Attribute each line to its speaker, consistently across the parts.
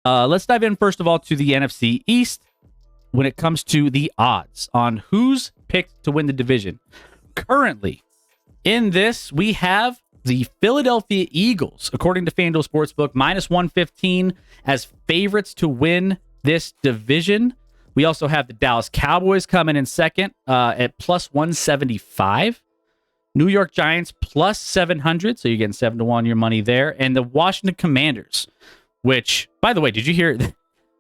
Speaker 1: Let's dive in, first of all, to the NFC East when it comes to the odds on who's picked to win the division. Currently, in this, we have the Philadelphia Eagles, according to FanDuel Sportsbook, minus 115 as favorites to win this division. We also have the Dallas Cowboys coming in second at plus 175. New York Giants plus 700, so you're getting 7-1 your money there. And the Washington Commanders, which, by the way, did you hear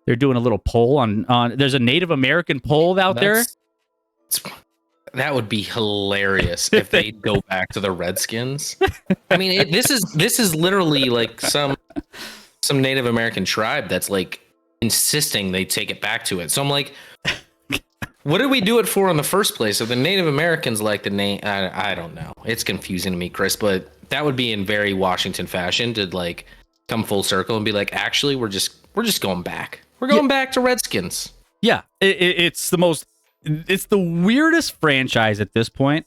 Speaker 1: they're doing a little poll on there's a Native American poll out there?
Speaker 2: That would be hilarious if they go back to the Redskins. I mean, this is literally like some Native American tribe that's like insisting they take it back to it. So I'm like, what did we do it for in the first place? If the Native Americans like the name, I don't know. It's confusing to me, Chris, but that would be in very Washington fashion to like come full circle and be like, actually, we're just going back. We're going back to Redskins.
Speaker 1: Yeah, it's the weirdest franchise at this point.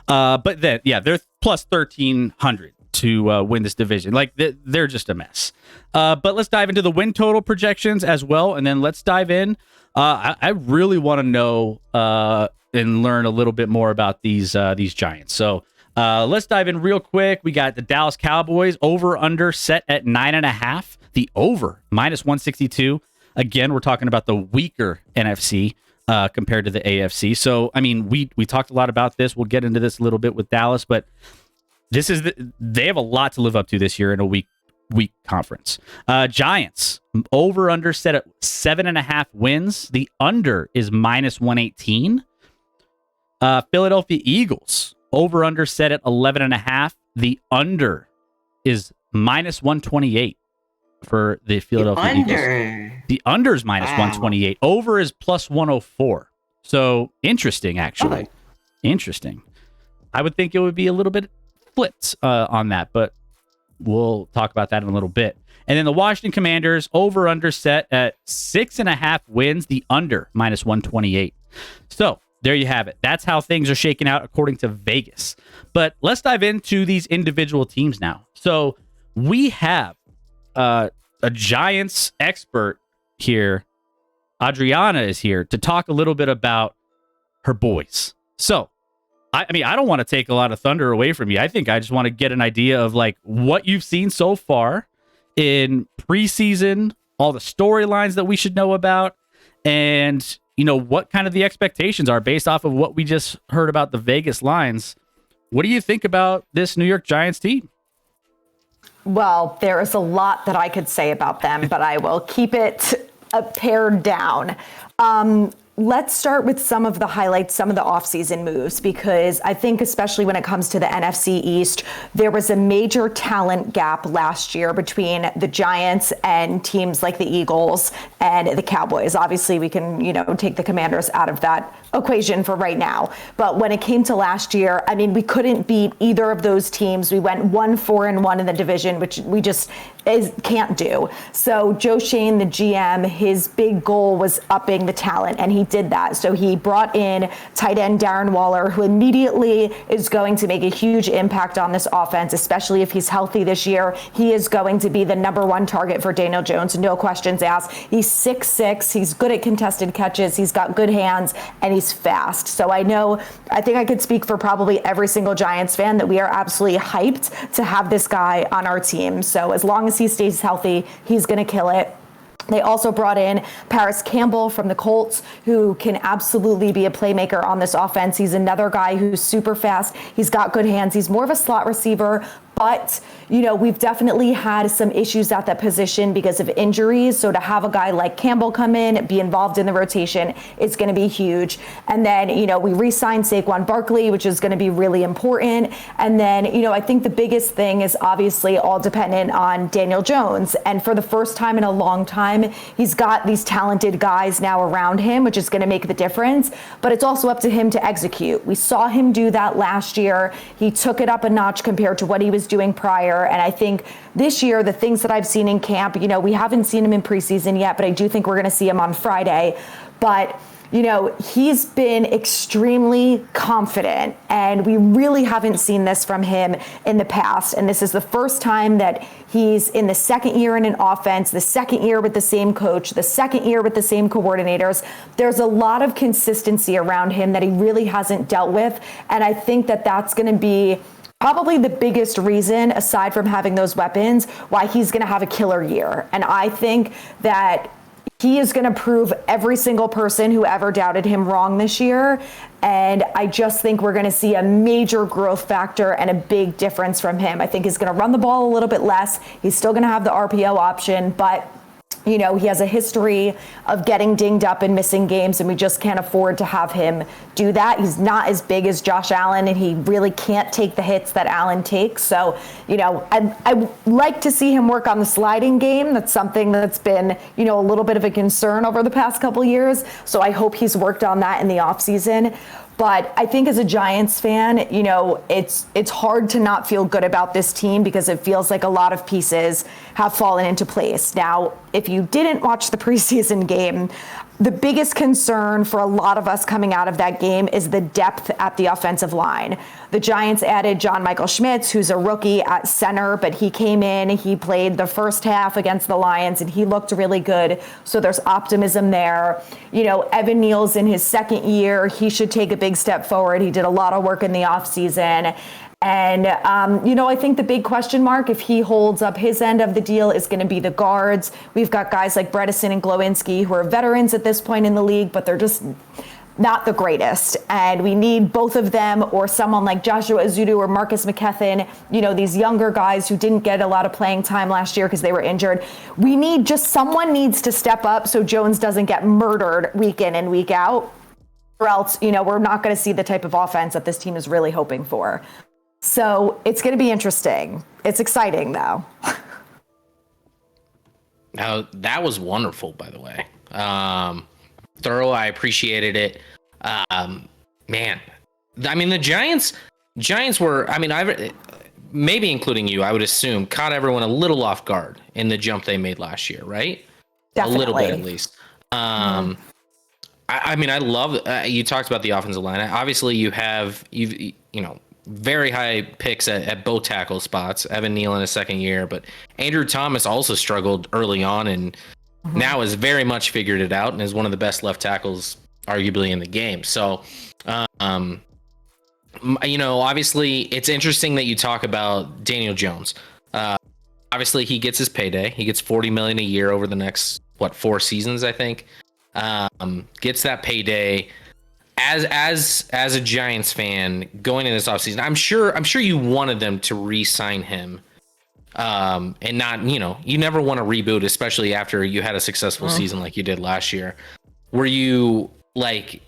Speaker 1: But then, they're plus 1,300 to win this division. Like, they're just a mess. But let's dive into the win total projections as well, and then let's dive in. I really want to know and learn a little bit more about these Giants. So let's dive in real quick. We got the Dallas Cowboys over/under set at 9.5. The over minus 162. Again, we're talking about the weaker NFC compared to the AFC. So, I mean, we talked a lot about this. We'll get into this a little bit with Dallas, but they have a lot to live up to this year in a weak conference. Giants over/under set at 7.5 wins. The under is minus 118. Philadelphia Eagles over/under set at 11.5. The under is minus 128 for the Philadelphia Eagles. The under is minus 128. Over is plus 104. So interesting, actually.
Speaker 3: Okay.
Speaker 1: Interesting. I would think it would be a little bit flipped on that, but we'll talk about that in a little bit. And then the Washington Commanders over/under set at 6.5 wins. The under minus 128. So there you have it. That's how things are shaking out according to Vegas. But let's dive into these individual teams now. So we have a Giants expert here. Adriana is here to talk a little bit about her boys. So, I mean, I don't want to take a lot of thunder away from you. I think I just want to get an idea of like what you've seen so far in preseason, all the storylines that we should know about, and what kind of the expectations are based off of what we just heard about the Vegas lines. What do you think about this New York Giants team?
Speaker 3: Well, there is a lot that I could say about them, but I will keep it pared down. Let's start with some of the highlights, some of the offseason moves, because I think especially when it comes to the NFC East, there was a major talent gap last year between the Giants and teams like the Eagles and the Cowboys. Obviously, we can, take the Commanders out of that equation for right now. But when it came to last year, I mean, we couldn't beat either of those teams. We went 1-4-1 in the division, which we just can't do. So Joe Shane, the GM, his big goal was upping the talent, and he did that. So he brought in tight end Darren Waller, who immediately is going to make a huge impact on this offense, especially if he's healthy this year. He is going to be the number one target for Daniel Jones, no questions asked. He's 6'6", he's good at contested catches, he's got good hands, and he's fast. So I think I could speak for probably every single Giants fan that we are absolutely hyped to have this guy on our team. So as long as he stays healthy, he's going to kill it. They also brought in Paris Campbell from the Colts, who can absolutely be a playmaker on this offense. He's another guy who's super fast. He's got good hands. He's more of a slot receiver, but, we've definitely had some issues at that position because of injuries. So to have a guy like Campbell come in, be involved in the rotation, it's going to be huge. And then, we re-signed Saquon Barkley, which is going to be really important. And then, I think the biggest thing is obviously all dependent on Daniel Jones. And for the first time in a long time, he's got these talented guys now around him, which is going to make the difference. But it's also up to him to execute. We saw him do that last year. He took it up a notch compared to what he was doing prior. And I think this year, the things that I've seen in camp, we haven't seen him in preseason yet, but I do think we're going to see him on Friday. But he's been extremely confident, and we really haven't seen this from him in the past. And this is the first time that he's in the second year in an offense, the second year with the same coach, the second year with the same coordinators. There's a lot of consistency around him that he really hasn't dealt with. And I think that that's going to be probably the biggest reason, aside from having those weapons, why he's going to have a killer year. And I think that he is going to prove every single person who ever doubted him wrong this year. And I just think we're going to see a major growth factor and a big difference from him. I think he's going to run the ball a little bit less. He's still going to have the RPO option, but he has a history of getting dinged up and missing games, and we just can't afford to have him do that. He's not as big as Josh Allen, and he really can't take the hits that Allen takes. So, I'd like to see him work on the sliding game. That's something that's been, a little bit of a concern over the past couple of years. So I hope he's worked on that in the offseason. But I think as a Giants fan, it's hard to not feel good about this team because it feels like a lot of pieces have fallen into place. Now, if you didn't watch the preseason game, the biggest concern for a lot of us coming out of that game is the depth at the offensive line. The Giants added John Michael Schmitz, who's a rookie at center, but he came in, he played the first half against the Lions, and he looked really good. So there's optimism there. Evan Neal's in his second year. He should take a big step forward. He did a lot of work in the offseason. And, I think the big question mark, if he holds up his end of the deal, is going to be the guards. We've got guys like Bredesen and Glowinski who are veterans at this point in the league, but they're just not the greatest. And we need both of them, or someone like Joshua Azudu or Marcus McKethin, these younger guys who didn't get a lot of playing time last year because they were injured. Someone needs to step up so Jones doesn't get murdered week in and week out, or else, we're not going to see the type of offense that this team is really hoping for. So it's going to be interesting. It's exciting, though.
Speaker 2: Now, that was wonderful, by the way. Thorough. I appreciated it. Man, the Giants were, maybe including you, I would assume, caught everyone a little off guard in the jump they made last year, right?
Speaker 3: Definitely.
Speaker 2: A little bit, at least. I love, you talked about the offensive line. Obviously, you've very high picks at both tackle spots. Evan Neal in his second year, but Andrew Thomas also struggled early on and now has very much figured it out and is one of the best left tackles arguably in the game. So, obviously it's interesting that you talk about Daniel Jones. Obviously he gets his payday. He gets $40 million a year over the next, 4 seasons, I think. Gets that payday. As a Giants fan going into this offseason, I'm sure you wanted them to re-sign him, and not, you never want to reboot, especially after you had a successful season like you did last year. Were you like,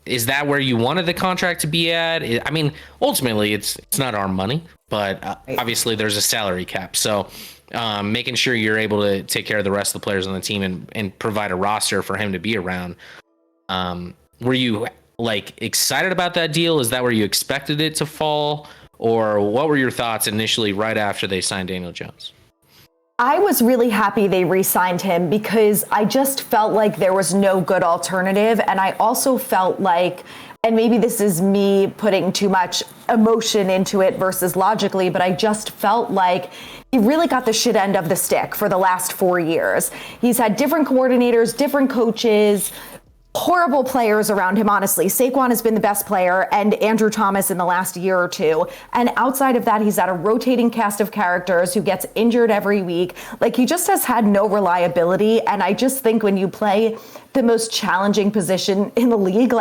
Speaker 2: is that where you wanted the contract to be at? Ultimately it's not our money, but obviously there's a salary cap. So making sure you're able to take care of the rest of the players on the team and provide a roster for him to be around. Were you excited about that deal? Is that where you expected it to fall? Or what were your thoughts initially right after they signed Daniel Jones?
Speaker 3: I was really happy they re-signed him because I just felt like there was no good alternative. And I also felt like, and maybe this is me putting too much emotion into it versus logically, but I just felt like he really got the shit end of the stick for the last 4 years. He's had different coordinators, different coaches, horrible players around him, honestly. Saquon has been the best player, and Andrew Thomas in the last year or two. And outside of that, he's had a rotating cast of characters who gets injured every week. He just has had no reliability. And I just think when you play the most challenging position in the league,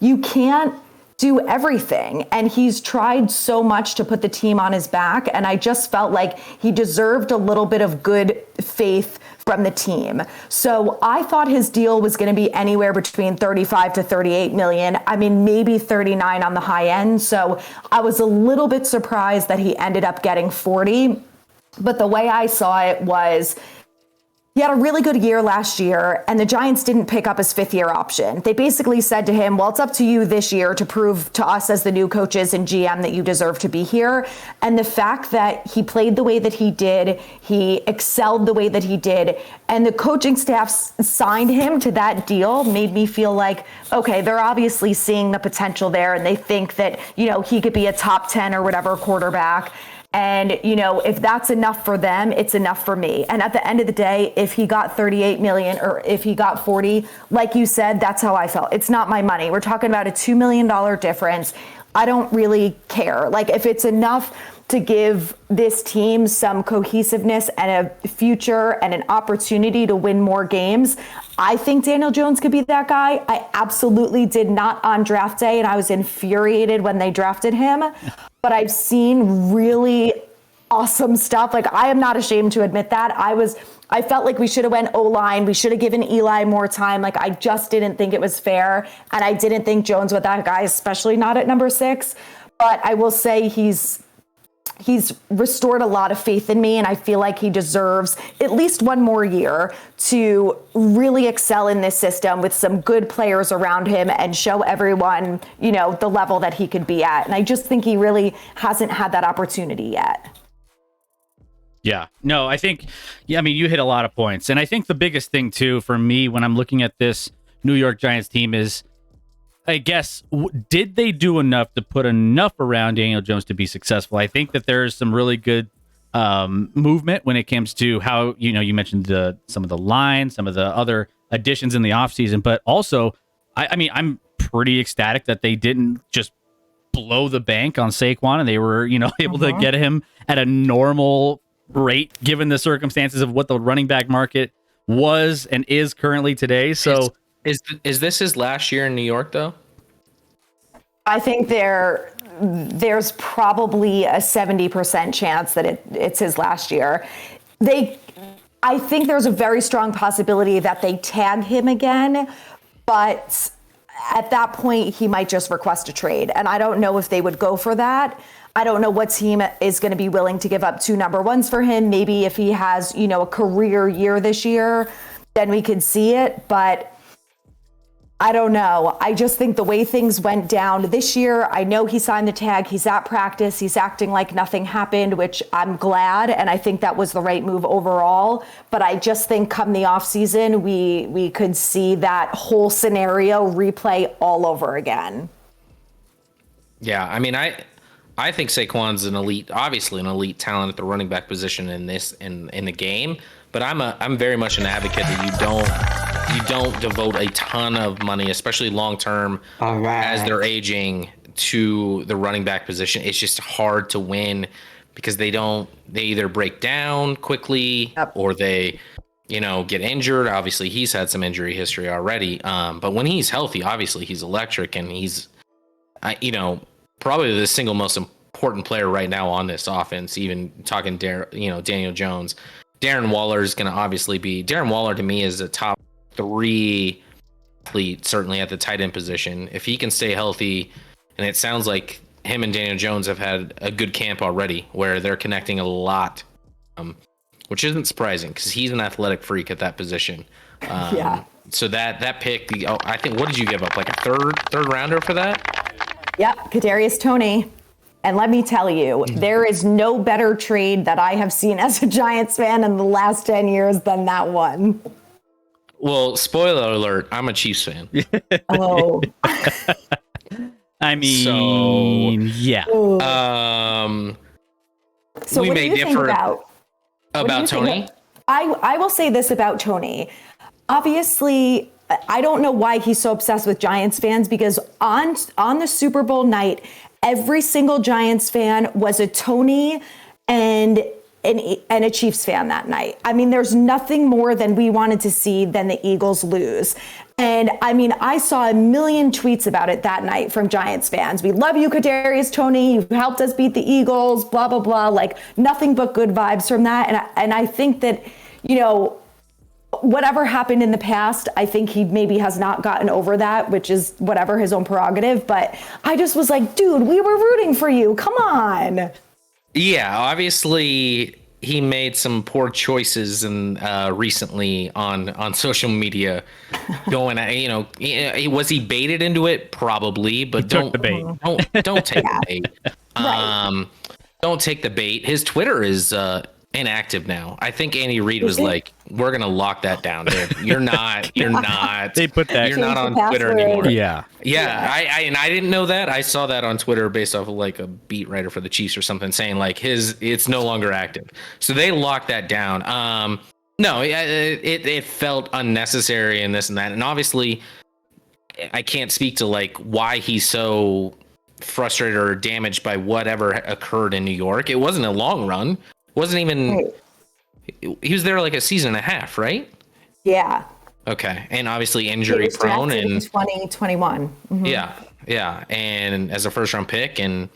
Speaker 3: you can't do everything. And he's tried so much to put the team on his back. And I just felt like he deserved a little bit of good faith from the team. So I thought his deal was going to be anywhere between 35 to 38 million. Maybe 39 on the high end. So I was a little bit surprised that he ended up getting 40. But the way I saw it was, He had a really good year last year, and the Giants didn't pick up his fifth-year option. They basically said to him, well, it's up to you this year to prove to us as the new coaches and GM that you deserve to be here. And the fact that he played the way that he did, he excelled the way that he did, and the coaching staff signed him to that deal made me feel like, okay, they're obviously seeing the potential there, and they think that, he could be a top 10 or whatever quarterback. And, if that's enough for them, it's enough for me. And at the end of the day, if he got 38 million or if he got 40, like you said, that's how I felt. It's not my money. We're talking about a $2 million difference. I don't really care. Like, if it's enough to give this team some cohesiveness and a future and an opportunity to win more games, I think Daniel Jones could be that guy. I absolutely did not on draft day, and I was infuriated when they drafted him. But I've seen really awesome stuff. Like, I am not ashamed to admit that. I felt like we should have went O-line. We should have given Eli more time. Like, I just didn't think it was fair. And I didn't think Jones was that guy, especially not at number 6. But I will say he's restored a lot of faith in me, and I feel like he deserves at least one more year to really excel in this system with some good players around him and show everyone, the level that he could be at. And I just think he really hasn't had that opportunity yet.
Speaker 1: Yeah, no, I think, you hit a lot of points. And I think the biggest thing too, for me, when I'm looking at this New York Giants team is, I guess, did they do enough to put enough around Daniel Jones to be successful? I think that there's some really good movement when it comes to how, you mentioned some of the lines, some of the other additions in the offseason, but also, I'm pretty ecstatic that they didn't just blow the bank on Saquon and they were, able to get him at a normal rate given the circumstances of what the running back market was and is currently today. So
Speaker 2: Is this his last year in New York, though?
Speaker 3: I think there's probably a 70% chance that it's his last year. I think there's a very strong possibility that they tag him again, but at that point, he might just request a trade. And I don't know if they would go for that. I don't know what team is going to be willing to give up 2 number ones for him. Maybe if he has, a career year this year, then we could see it. But I don't know. I just think the way things went down this year, I know he signed the tag. He's at practice. He's acting like nothing happened, which I'm glad. And I think that was the right move overall. But I just think come the offseason, we could see that whole scenario replay all over again.
Speaker 2: Yeah, I think Saquon's obviously an elite talent at the running back position in the game. But I'm very much an advocate that you don't devote a ton of money, especially long term, as they're aging, to the running back position. It's just hard to win because they either break down quickly or they get injured. Obviously, he's had some injury history already. But when he's healthy, obviously he's electric, and he's probably the single most important player right now on this offense. Even talking Daniel Jones. Darren Waller is going to obviously be... Darren Waller, to me, is a top 3 athlete, certainly at the tight end position. If he can stay healthy, and it sounds like him and Daniel Jones have had a good camp already, where they're connecting a lot, which isn't surprising because he's an athletic freak at that position.
Speaker 3: Yeah.
Speaker 2: So that pick, I think, what did you give up? Like a third rounder for that?
Speaker 3: Yep, Kadarius Toney. And let me tell you, there is no better trade that I have seen as a Giants fan in the last 10 years than that one.
Speaker 2: Well, spoiler alert, I'm a Chiefs fan.
Speaker 3: Oh.
Speaker 1: Yeah.
Speaker 3: So
Speaker 2: we
Speaker 3: what
Speaker 2: may
Speaker 3: do you
Speaker 2: differ
Speaker 3: think
Speaker 2: about Toney.
Speaker 3: I will say this about Toney. Obviously, I don't know why he's so obsessed with Giants fans, because on the Super Bowl night, every single Giants fan was a Toney and a Chiefs fan that night. I mean, there's nothing more than we wanted to see than the Eagles lose. And I mean, I saw a million tweets about it that night from Giants fans. We love you, Kadarius Toney. You helped us beat the Eagles, blah, blah, blah. Like, nothing but good vibes from that. And I think that, whatever happened in the past, I think he maybe has not gotten over that, which is whatever, his own prerogative. But I just was like, dude, we were rooting for you. Come on.
Speaker 2: Yeah, obviously, he made some poor choices and recently on social media, going at, was he baited into it? Probably, but
Speaker 1: took the bait.
Speaker 2: Don't take the bait.
Speaker 3: Right.
Speaker 2: Don't take the bait. His Twitter is inactive now. I think Andy Reid was like, "We're gonna lock that down, dude. You're not.
Speaker 1: They put that.
Speaker 2: You're not on Twitter
Speaker 3: password.
Speaker 2: anymore."
Speaker 1: Yeah.
Speaker 2: Yeah. I didn't know that. I saw that on Twitter based off of like a beat writer for the Chiefs or something saying like it's no longer active. So they locked that down. No, it felt unnecessary and this and that, and obviously, I can't speak to like why he's so frustrated or damaged by whatever occurred in New York. It wasn't a long run. It wasn't even.
Speaker 3: Right.
Speaker 2: He was there like a season and a half, right?
Speaker 3: Yeah.
Speaker 2: Okay, and obviously
Speaker 3: He
Speaker 2: injury
Speaker 3: was
Speaker 2: prone
Speaker 3: drafted in
Speaker 2: and
Speaker 3: 2021. Mhm.
Speaker 2: yeah, and as a first round pick, and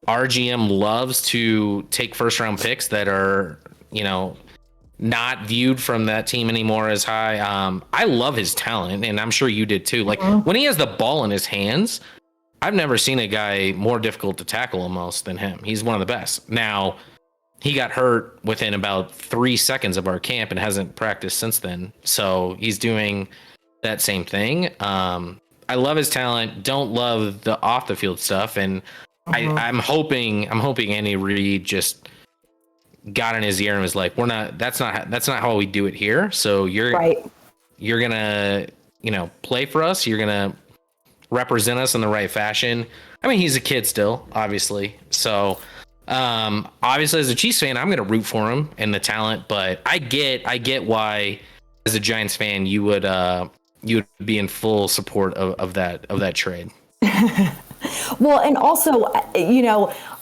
Speaker 2: our GM loves to take first round picks that are not viewed from that team anymore as high. I love his talent, and I'm sure you did too. Like when he has the ball in his hands, I've never seen a guy more difficult to tackle almost than him. He's one of the best. Now, he got hurt within about 3 seconds of our camp and hasn't practiced since then. So he's doing that same thing. I love his talent. Don't love the off the field stuff. And I'm hoping Andy Reid just got in his ear and was like, that's not how we do it here. So you're gonna, play for us. You're gonna represent us in the right fashion. I mean, he's a kid still, obviously. So obviously as a Chiefs fan, I'm going to root for him and the talent, but I get why as a Giants fan, you would be in full support of that trade.
Speaker 3: Well, and also,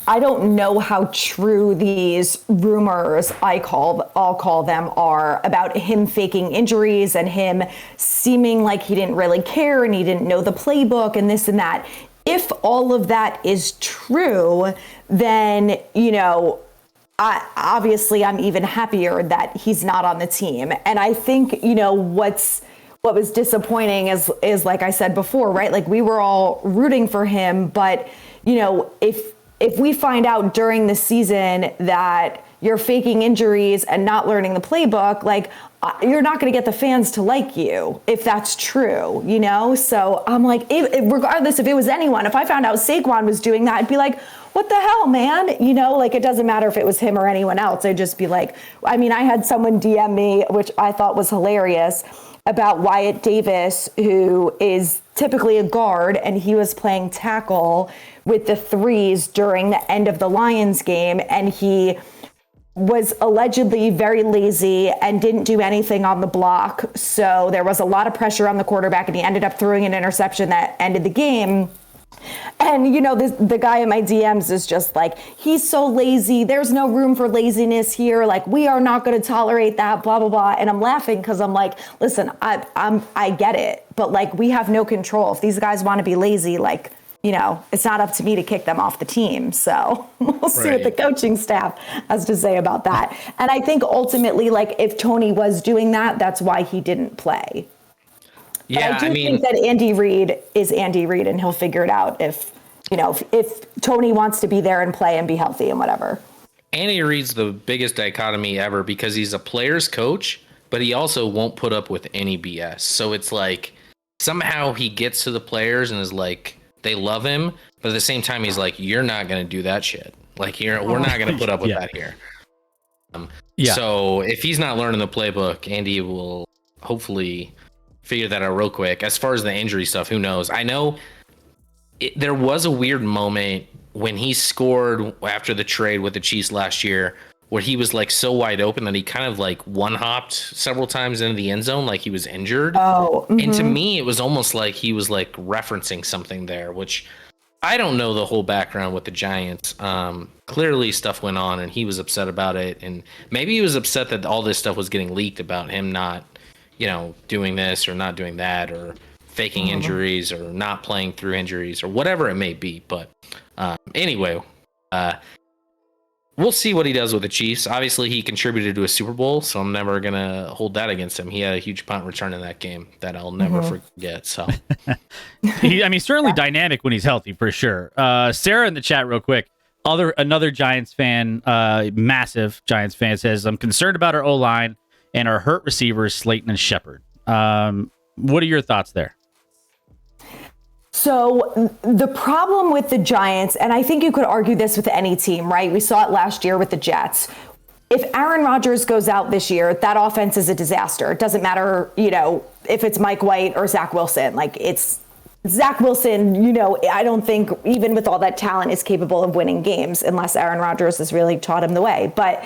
Speaker 3: I don't know how true these rumors, I'll call them, are about him faking injuries and him seeming like he didn't really care and he didn't know the playbook and this and that. If all of that is true, then, obviously I'm even happier that he's not on the team. And I think, what was disappointing is like I said before, right? Like we were all rooting for him, but if we find out during the season that you're faking injuries and not learning the playbook, like you're not going to get the fans to like you if that's true, So I'm like, regardless if it was anyone, if I found out Saquon was doing that, I'd be like, what the hell, man? Like it doesn't matter if it was him or anyone else. I'd just be like, I had someone DM me, which I thought was hilarious, about Wyatt Davis, who is typically a guard, and he was playing tackle with the threes during the end of the Lions game, and he was allegedly very lazy and didn't do anything on the block. So there was a lot of pressure on the quarterback, and he ended up throwing an interception that ended the game. And, the guy in my DMs is just like, he's so lazy. There's no room for laziness here. Like, we are not going to tolerate that, blah, blah, blah. And I'm laughing because I'm like, listen, I get it. But like, we have no control. If these guys want to be lazy, like, it's not up to me to kick them off the team. So we'll see what the coaching staff has to say about that. And I think ultimately, like, if Tony was doing that, that's why he didn't play.
Speaker 2: Yeah,
Speaker 3: but I think that Andy Reid is Andy Reid, and he'll figure it out if Tony wants to be there and play and be healthy and whatever.
Speaker 2: Andy Reid's the biggest dichotomy ever because he's a player's coach, but he also won't put up with any BS. So it's like somehow he gets to the players and is like, they love him, but at the same time, he's like, you're not going to do that shit. Like, we're not going to put up with that here. So if he's not learning the playbook, Andy will hopefully figure that out real quick. As far as the injury stuff, who knows? I know there was a weird moment when he scored after the trade with the Chiefs last year where he was like so wide open that he kind of like one-hopped several times into the end zone like he was injured. And to me, it was almost like he was like referencing something there, which I don't know the whole background with the Giants. Clearly stuff went on and he was upset about it. And maybe he was upset that all this stuff was getting leaked about him not, doing this or not doing that or faking injuries or not playing through injuries or whatever it may be. But anyway, we'll see what he does with the Chiefs. Obviously, he contributed to a Super Bowl, so I'm never going to hold that against him. He had a huge punt return in that game that I'll never forget. So,
Speaker 1: certainly dynamic when he's healthy, for sure. Sarah in the chat real quick. Another Giants fan, massive Giants fan, says, I'm concerned about our O-line and our hurt receivers, Slayton and Shepard. What are your thoughts there?
Speaker 3: So the problem with the Giants, and I think you could argue this with any team, right? We saw it last year with the Jets. If Aaron Rodgers goes out this year, that offense is a disaster. It doesn't matter, if it's Mike White or Zach Wilson. Like, it's Zach Wilson, I don't think even with all that talent is capable of winning games unless Aaron Rodgers has really taught him the way. But,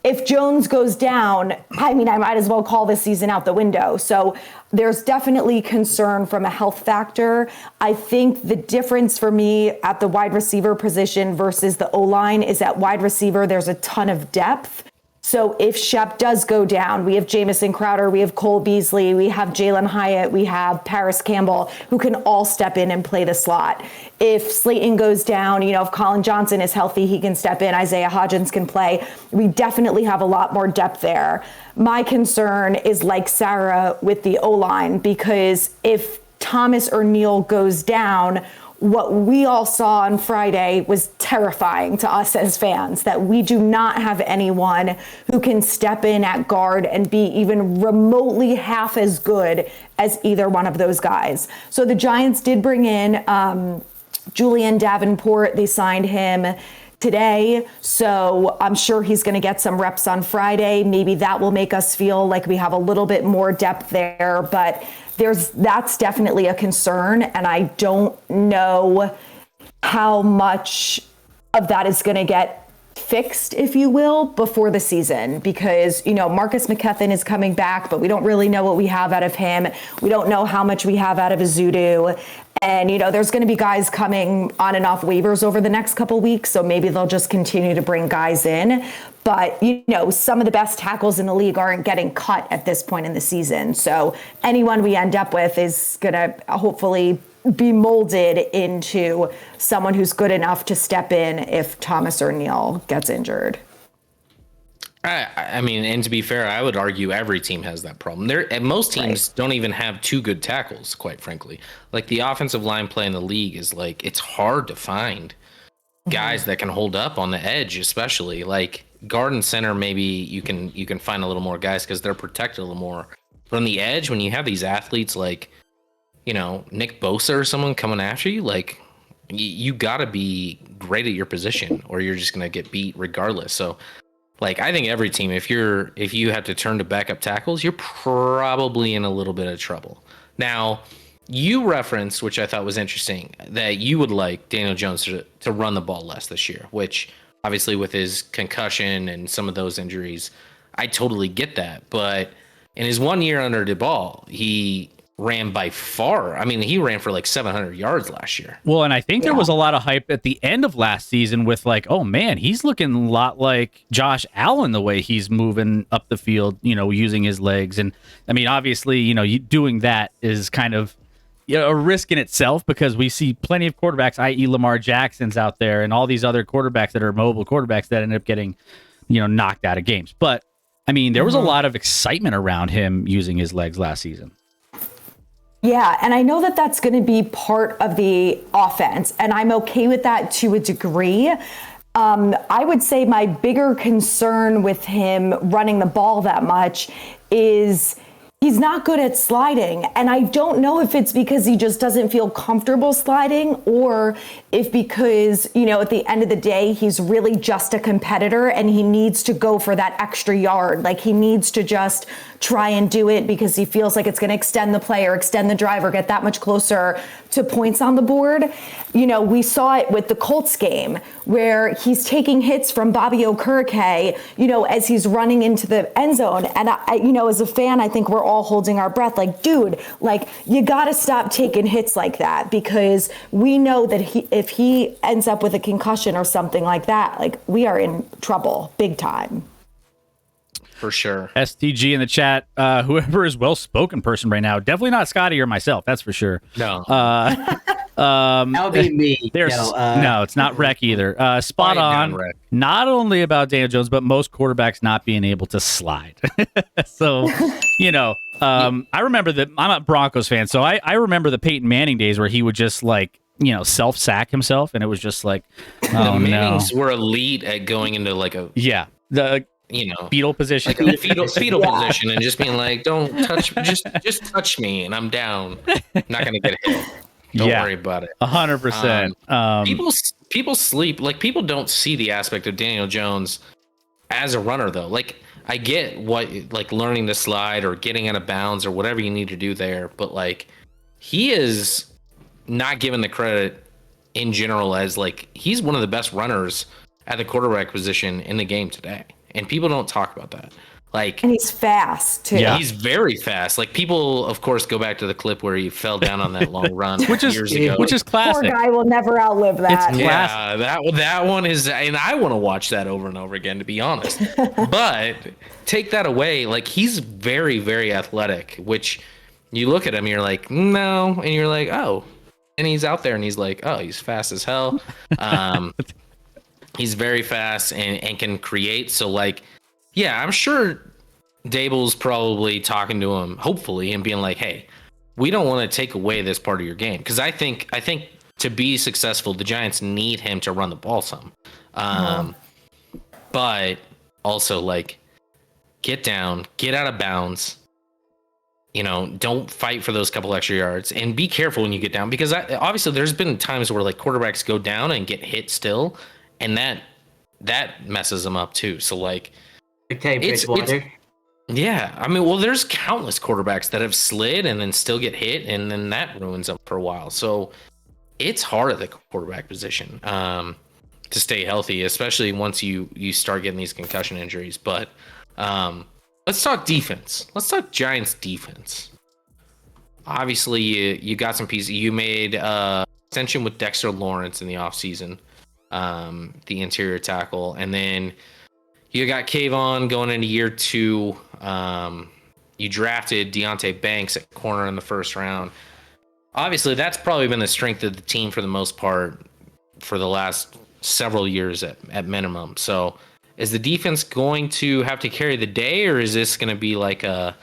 Speaker 3: if Jones goes down, I might as well call this season out the window. So there's definitely concern from a health factor. I think the difference for me at the wide receiver position versus the O-line is at wide receiver, there's a ton of depth. So if Shep does go down, we have Jamison Crowder, we have Cole Beasley, we have Jalen Hyatt, we have Paris Campbell, who can all step in and play the slot. If Slayton goes down, if Colin Johnson is healthy, he can step in, Isaiah Hodgins can play. We definitely have a lot more depth there. My concern is like Sarah with the O-line, because if Thomas or Neal goes down, what we all saw on Friday was terrifying to us as fans, that we do not have anyone who can step in at guard and be even remotely half as good as either one of those guys. So the Giants did bring in Julian Davenport. They signed him today, so I'm sure he's going to get some reps on Friday. Maybe that will make us feel like we have a little bit more depth there, but that's definitely a concern, and I don't know how much of that is going to get fixed, if you will, before the season, because, Marcus McKethan is coming back, but we don't really know what we have out of him. We don't know how much we have out of Azudu. And, there's going to be guys coming on and off waivers over the next couple weeks, so maybe they'll just continue to bring guys in. But, some of the best tackles in the league aren't getting cut at this point in the season. So anyone we end up with is going to hopefully be molded into someone who's good enough to step in if Thomas or Neal gets injured.
Speaker 2: And to be fair, I would argue every team has that problem. And most teams don't even have two good tackles, quite frankly. Like, the offensive line play in the league is it's hard to find guys that can hold up on the edge, especially like guard and center. Maybe you can find a little more guys because they're protected a little more. But on the edge, when you have these athletes like, Nick Bosa or someone coming after you, you got to be great at your position or you're just going to get beat regardless. So, I think every team, if you have to turn to backup tackles, you're probably in a little bit of trouble. Now, you referenced, which I thought was interesting, that you would like Daniel Jones to run the ball less this year, which obviously with his concussion and some of those injuries, I totally get that. But in his 1 year under DeBall, he ran by far. He ran for 700 yards last year.
Speaker 1: Well, and I think there was a lot of hype at the end of last season with oh man, he's looking a lot like Josh Allen the way he's moving up the field, using his legs. And obviously, doing that is kind of a risk in itself because we see plenty of quarterbacks, i.e. Lamar Jackson's out there and all these other quarterbacks that are mobile quarterbacks that end up getting, knocked out of games. But there was a lot of excitement around him using his legs last season.
Speaker 3: Yeah, and I know that that's going to be part of the offense, and I'm okay with that to a degree. I would say my bigger concern with him running the ball that much is he's not good at sliding. And I don't know if it's because he just doesn't feel comfortable sliding or if because, at the end of the day, he's really just a competitor and he needs to go for that extra yard. He needs to just try and do it because he feels like it's going to extend the play or extend the drive or get that much closer to points on the board. We saw it with the Colts game where he's taking hits from Bobby Okereke, as he's running into the end zone. And I as a fan, I think we're all holding our breath dude, you got to stop taking hits like that because we know that if he ends up with a concussion or something like that, we are in trouble big time.
Speaker 2: For sure.
Speaker 1: STG in the chat, whoever is well-spoken person right now, definitely not Scotty or myself, that's for sure.
Speaker 2: No.
Speaker 4: That'll be me.
Speaker 1: No, it's not Rec either. Spot on.
Speaker 2: Rec.
Speaker 1: Not only about Daniel Jones, but most quarterbacks not being able to slide. So, I remember that I'm a Broncos fan, so I remember the Peyton Manning days where he would just self-sack himself, and it was just like,
Speaker 2: The
Speaker 1: oh no.
Speaker 2: Mannings were elite at going into like a
Speaker 1: Yeah, the fetal position.
Speaker 2: like a fetal position, and just being like, "Don't touch, just touch me, and I'm down. I'm not gonna get hit. Don't worry about it."
Speaker 1: 100%.
Speaker 2: People sleep, like people don't see the aspect of Daniel Jones as a runner though. Like I get what like learning to slide or getting out of bounds or whatever you need to do there, but like he is not given the credit in general as like he's one of the best runners at the quarterback position in the game today, and people don't talk about that. Like,
Speaker 3: and he's fast too.
Speaker 1: Yeah.
Speaker 2: he's very fast. Like people, of course, go back to the clip where he fell down on that long run
Speaker 1: which is
Speaker 2: years ago.
Speaker 1: which is
Speaker 3: Poor
Speaker 1: classic.
Speaker 3: guy will never outlive that.
Speaker 1: It's
Speaker 2: Yeah, that one is, and I want to watch that over and over again, to be honest. But take that away, like he's very, very athletic. Which you look at him, you're like, no, and you're like, oh, and he's out there, and he's like, oh, he's fast as hell. He's very fast and can create. So like, yeah, I'm sure Dable's probably talking to him, hopefully, and being like, hey, we don't want to take away this part of your game, because I think to be successful, the Giants need him to run the ball some. But also, like, get down, get out of bounds. Don't fight for those couple extra yards, and be careful when you get down, because obviously there's been times where like quarterbacks go down and get hit still, and that messes them up too. So like,
Speaker 4: Okay, Bridgewater.
Speaker 2: yeah, I mean, well, there's countless quarterbacks that have slid and then still get hit, and then that ruins them for a while. So it's hard at the quarterback position to stay healthy, especially once you start getting these concussion injuries. But let's talk defense. Let's talk Giants defense. Obviously, you got some pieces. You made extension with Dexter Lawrence in the offseason, the interior tackle, and then you got Kayvon going into year 2. You drafted Deonte Banks at corner in the first round. Obviously, that's probably been the strength of the team for the most part for the last several years at minimum. So is the defense going to have to carry the day, or is this going to be like a,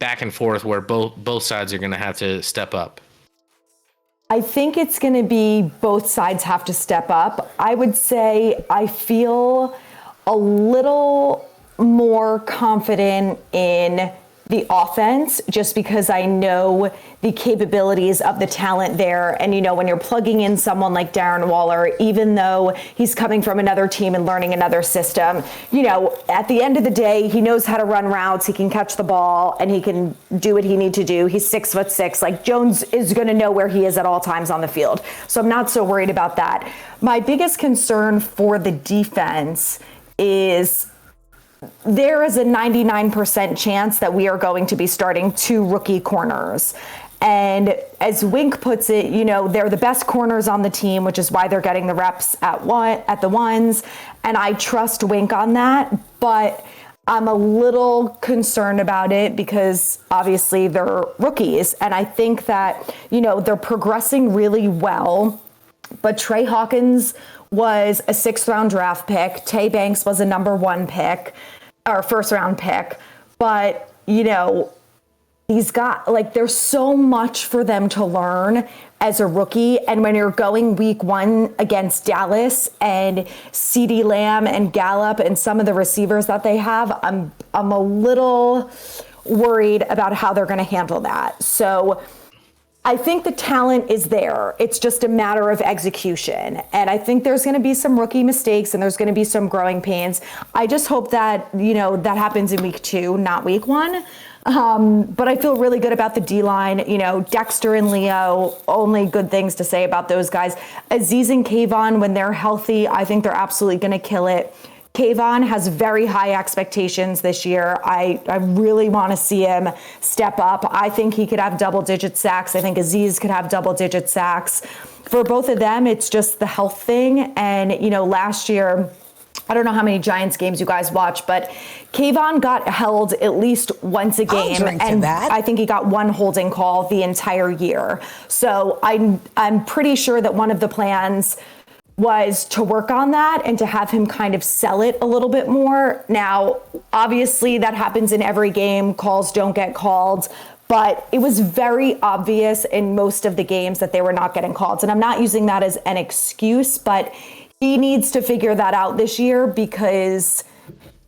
Speaker 2: back and forth where both sides are going to have to step up?
Speaker 3: I think it's going to be both sides have to step up. I would say I feel a little more confident in the offense just because I know the capabilities of the talent there. And, when you're plugging in someone like Darren Waller, even though he's coming from another team and learning another system, at the end of the day, he knows how to run routes. He can catch the ball and he can do what he needs to do. He's 6'6". Like, Jones is going to know where he is at all times on the field. So I'm not so worried about that. My biggest concern for the defense is there is a 99% chance that we are going to be starting 2 rookie corners. And as Wink puts it, they're the best corners on the team, which is why they're getting the reps at the ones. And I trust Wink on that, but I'm a little concerned about it because obviously they're rookies. And I think that, they're progressing really well, but Trey Hawkins was a 6th round draft pick. Tay Banks was a number 1 pick or 1st round pick. But, he's got there's so much for them to learn as a rookie. And when you're going week 1 against Dallas and CeeDee Lamb and Gallup and some of the receivers that they have, I'm a little worried about how they're going to handle that. So I think the talent is there. It's just a matter of execution. And I think there's going to be some rookie mistakes and there's going to be some growing pains. I just hope that, that happens in week 2, not week 1. But I feel really good about the D-line. Dexter and Leo, only good things to say about those guys. Aziz and Kayvon, when they're healthy, I think they're absolutely going to kill it. Kayvon has very high expectations this year. I really want to see him step up. I think he could have double-digit sacks. I think Aziz could have double-digit sacks. For both of them, it's just the health thing. And, last year, I don't know how many Giants games you guys watch, but Kayvon got held at least once a game. And I think he got 1 holding call the entire year. So I'm pretty sure that one of the plans was to work on that and to have him kind of sell it a little bit more. Now, obviously that happens in every game. Calls don't get called, but it was very obvious in most of the games that they were not getting called. And I'm not using that as an excuse, but he needs to figure that out this year because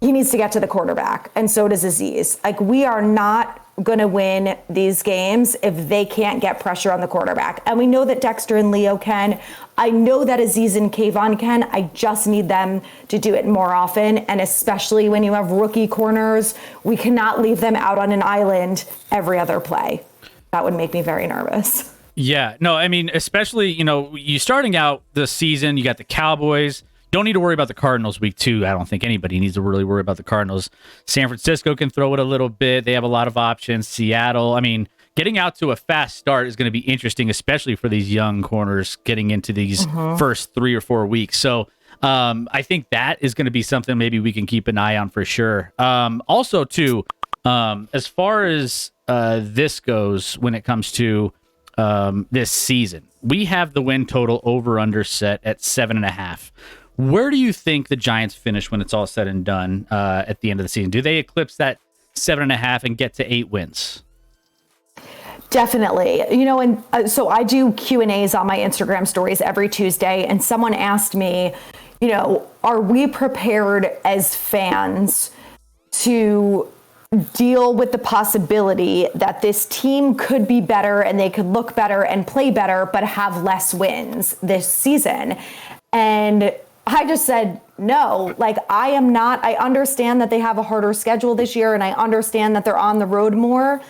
Speaker 3: he needs to get to the quarterback. And so does Aziz. Like, we are not going to win these games if they can't get pressure on the quarterback. And we know that Dexter and Leo can. I know that Aziz and Kayvon can. I just need them to do it more often. And especially when you have rookie corners, we cannot leave them out on an island every other play. That would make me very nervous.
Speaker 1: Yeah, no, I mean, especially, you starting out the season, you got the Cowboys. Don't need to worry about the Cardinals week 2. I don't think anybody needs to really worry about the Cardinals. San Francisco can throw it a little bit. They have a lot of options. Seattle, I mean, getting out to a fast start is going to be interesting, especially for these young corners getting into these first 3 or 4 weeks. So I think that is going to be something maybe we can keep an eye on for sure. Also, too, as far as this goes when it comes to this season, we have the win total over under set at 7.5. Where do you think the Giants finish when it's all said and done at the end of the season? Do they eclipse that 7.5 and get to 8 wins?
Speaker 3: Definitely. And so I do Q&As on my Instagram stories every Tuesday, and someone asked me, are we prepared as fans to deal with the possibility that this team could be better and they could look better and play better, but have less wins this season? And I just said, no, I am not. I understand that they have a harder schedule this year, and I understand that they're on the road more,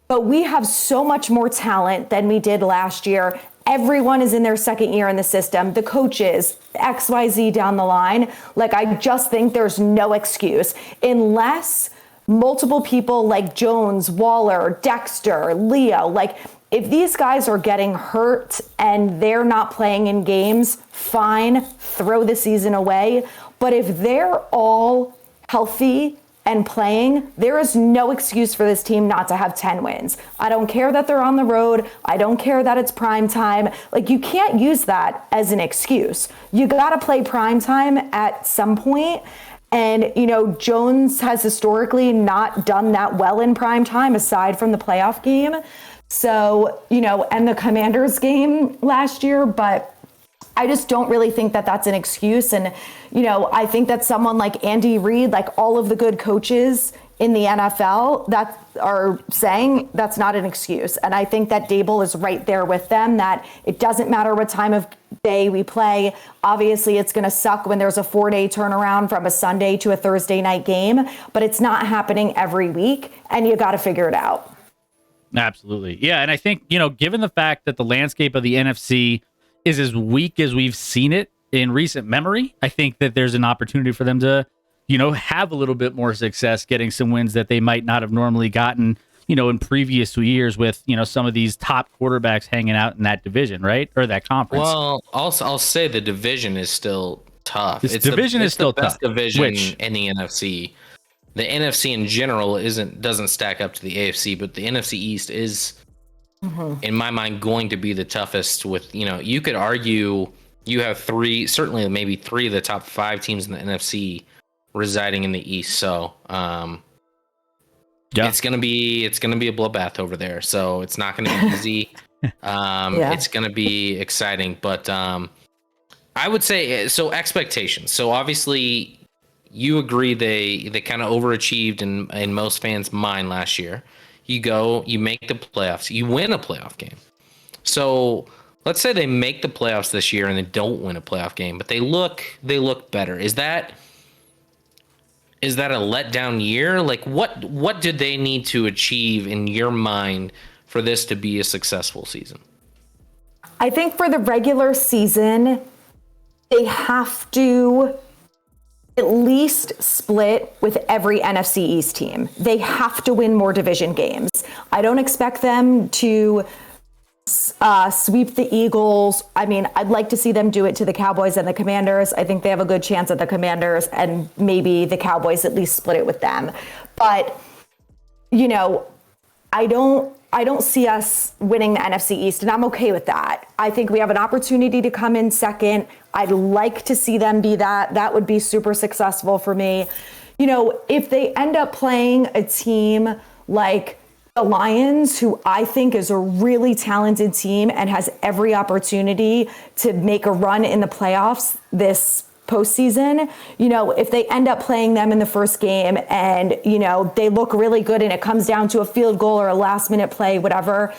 Speaker 3: but we have so much more talent than we did last year. Everyone is in their second year in the system, the coaches, XYZ down the line. I just think there's no excuse unless multiple people like Jones, Waller, Dexter, Leo, if these guys are getting hurt and they're not playing in games, fine, throw the season away. But if they're all healthy and playing, there is no excuse for this team not to have 10 wins. I don't care that they're on the road. I don't care that it's prime time. You can't use that as an excuse. You got to play prime time at some point. And, Jones has historically not done that well in prime time aside from the playoff game. So, and the Commanders game last year, but I just don't really think that that's an excuse. And, I think that someone like Andy Reid, all of the good coaches in the NFL that are saying that's not an excuse. And I think that Dable is right there with them, that it doesn't matter what time of day we play. Obviously, it's going to suck when there's a 4-day turnaround from a Sunday to a Thursday night game, but it's not happening every week, and you got to figure it out.
Speaker 1: Absolutely. Yeah, and I think, given the fact that the landscape of the NFC is as weak as we've seen it in recent memory, I think that there's an opportunity for them to, have a little bit more success getting some wins that they might not have normally gotten, in previous years with, some of these top quarterbacks hanging out in that division, right? Or that conference.
Speaker 2: Well, I'll say the division is still tough.
Speaker 1: It's still
Speaker 2: the best
Speaker 1: tough.
Speaker 2: division in the NFC. The NFC in general doesn't stack up to the AFC, but the NFC East is, in my mind, going to be the toughest. With you could argue you have certainly maybe 3 of the top 5 teams in the NFC residing in the East. So it's gonna be a bloodbath over there. So it's not gonna be easy. It's gonna be exciting, but I would say so. Expectations. So obviously, you agree they kind of overachieved in most fans' mind last year. You make the playoffs, you win a playoff game. So let's say they make the playoffs this year and they don't win a playoff game, but they look better. Is that a letdown year? What did they need to achieve in your mind for this to be a successful season?
Speaker 3: I think for the regular season, they have to at least split with every NFC East team. They have to win more division games. I don't expect them to sweep the Eagles. I mean, I'd like to see them do it to the Cowboys and the Commanders. I think they have a good chance at the Commanders, and maybe the Cowboys at least split it with them. But, I don't see us winning the NFC East, and I'm okay with that. I think we have an opportunity to come in second. I'd like to see them be that. That would be super successful for me. If they end up playing a team like the Lions, who I think is a really talented team and has every opportunity to make a run in the playoffs this postseason, if they end up playing them in the first game and, they look really good and it comes down to a field goal or a last minute play, whatever,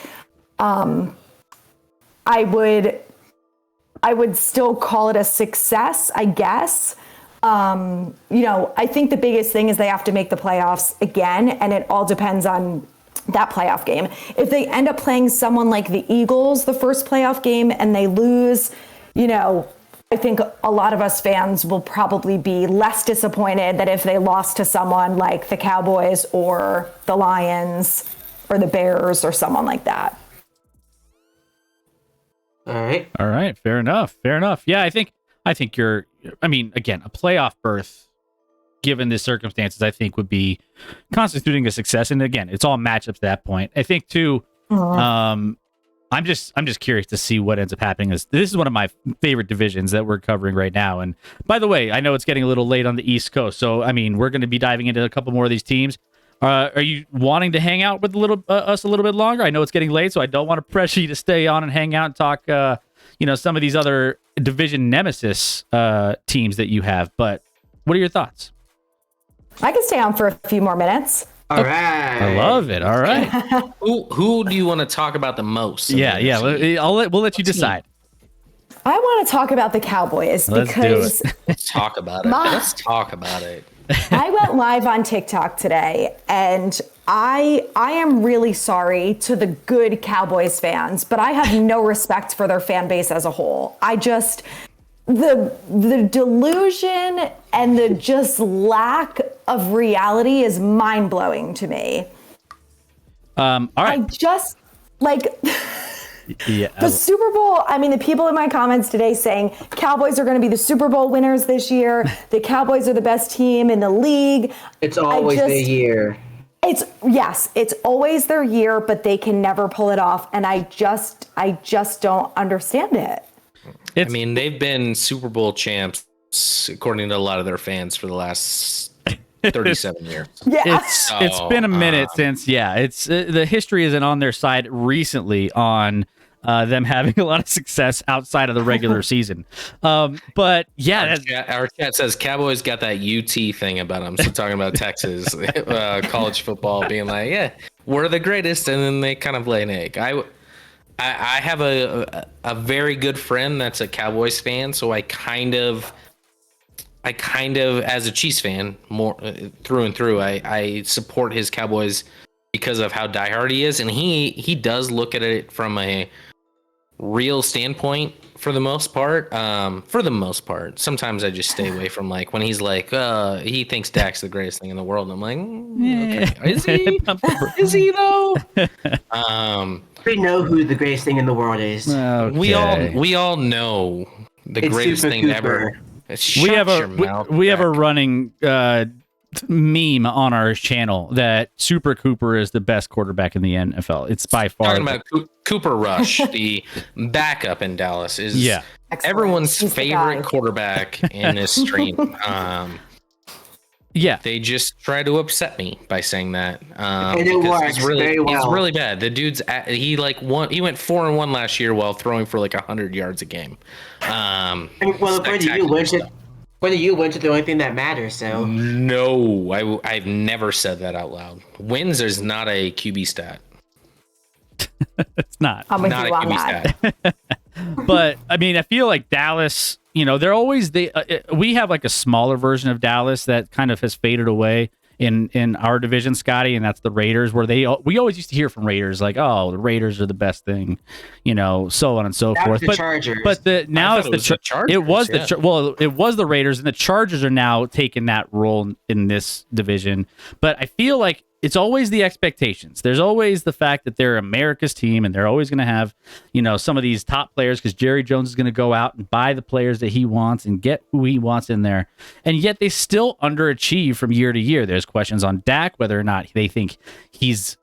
Speaker 3: I would still call it a success, I guess. I think the biggest thing is they have to make the playoffs again, and it all depends on that playoff game. If they end up playing someone like the Eagles the first playoff game and they lose, I think a lot of us fans will probably be less disappointed than if they lost to someone like the Cowboys or the Lions or the Bears or someone like that.
Speaker 4: All right.
Speaker 1: All right. Fair enough. Yeah, I think again, a playoff berth, given the circumstances, I think would be constituting a success. And again, it's all matchups at that point. I think too, I'm just curious to see what ends up happening. This is one of my favorite divisions that we're covering right now. And by the way, I know it's getting a little late on the East Coast, so we're going to be diving into a couple more of these teams. Are you wanting to hang out with us a little bit longer? I know it's getting late, so I don't want to pressure you to stay on and hang out and talk. Some of these other division nemesis teams that you have. But what are your thoughts?
Speaker 3: I can stay on for a few more minutes.
Speaker 4: All right.
Speaker 1: I love it. All right.
Speaker 2: Who do you want to talk about the most?
Speaker 1: Yeah. We'll let you decide.
Speaker 3: I want to talk about the Cowboys because
Speaker 2: Let's talk about it. Let's talk about it.
Speaker 3: I went live on TikTok today, and I am really sorry to the good Cowboys fans, but I have no respect for their fan base as a whole. The delusion and the just lack of reality is mind-blowing to me.
Speaker 1: All right.
Speaker 3: I just
Speaker 1: Yeah.
Speaker 3: the Super Bowl, the people in my comments today saying Cowboys are going to be the Super Bowl winners this year. The Cowboys are the best team in the league.
Speaker 4: It's always their year.
Speaker 3: It's always their year, but they can never pull it off. And I just don't understand it.
Speaker 2: They've been Super Bowl champs, according to a lot of their fans, for the last 37 years.
Speaker 3: Yeah.
Speaker 1: It's been a minute since, it's the history isn't on their side recently on them having a lot of success outside of the regular season. But yeah,
Speaker 2: our chat says Cowboys got that UT thing about them. So talking about Texas college football being like, yeah, we're the greatest, and then they kind of lay an egg. I have a very good friend that's a Cowboys fan, so I kind of, as a Chiefs fan, more through and through, I support his Cowboys because of how diehard he is, and he does look at it from a real standpoint for the most part. Sometimes I just stay away from when he's he thinks Dak's the greatest thing in the world, and I'm like, okay, is he? Is he though?
Speaker 4: We know who the greatest thing in the world is.
Speaker 1: Okay.
Speaker 2: We all know the greatest
Speaker 4: Super
Speaker 2: thing
Speaker 4: Cooper.
Speaker 2: ever.
Speaker 1: We have a running meme on our channel that Super Cooper is the best quarterback in the NFL. It's by far
Speaker 2: Talking about Cooper Rush, the backup in Dallas, is everyone's
Speaker 3: He's the
Speaker 2: favorite
Speaker 3: guy.
Speaker 2: quarterback in this stream. They just try to upset me by saying that.
Speaker 4: And it works very well.
Speaker 2: He's really bad. The dude's he went 4-1 last year while throwing for 100 yards a game.
Speaker 4: Whether you wins is the only thing that matters. So
Speaker 2: no, I've never said that out loud. Wins is not a QB stat.
Speaker 1: It's not.
Speaker 3: I'm with
Speaker 2: Not
Speaker 3: you
Speaker 2: a
Speaker 3: on
Speaker 2: QB
Speaker 3: that.
Speaker 2: stat.
Speaker 1: But I feel like Dallas, they're always we have a smaller version of Dallas that kind of has faded away in our division, Scotty, and that's the Raiders, where we always used to hear from Raiders the Raiders are the best thing, so on and so forth.
Speaker 4: The Chargers.
Speaker 1: But now it's the
Speaker 2: Chargers.
Speaker 1: It was it was the Raiders, and the Chargers are now taking that role in this division. But I feel like it's always the expectations. There's always the fact that they're America's team, and they're always going to have, some of these top players, because Jerry Jones is going to go out and buy the players that he wants and get who he wants in there. And yet they still underachieve from year to year. There's questions on Dak, whether or not they think he's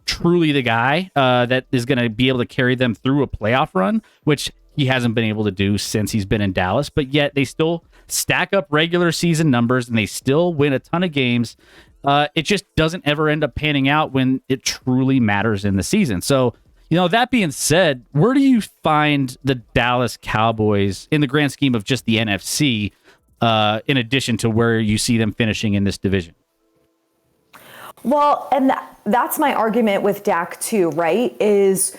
Speaker 1: truly the guy that is going to be able to carry them through a playoff run, which he hasn't been able to do since he's been in Dallas. But yet they still stack up regular season numbers, and they still win a ton of games. it just doesn't ever end up panning out when it truly matters in the season. So, that being said, where do you find the Dallas Cowboys in the grand scheme of just the NFC, in addition to where you see them finishing in this division?
Speaker 3: Well, and that's my argument with Dak too, right? Is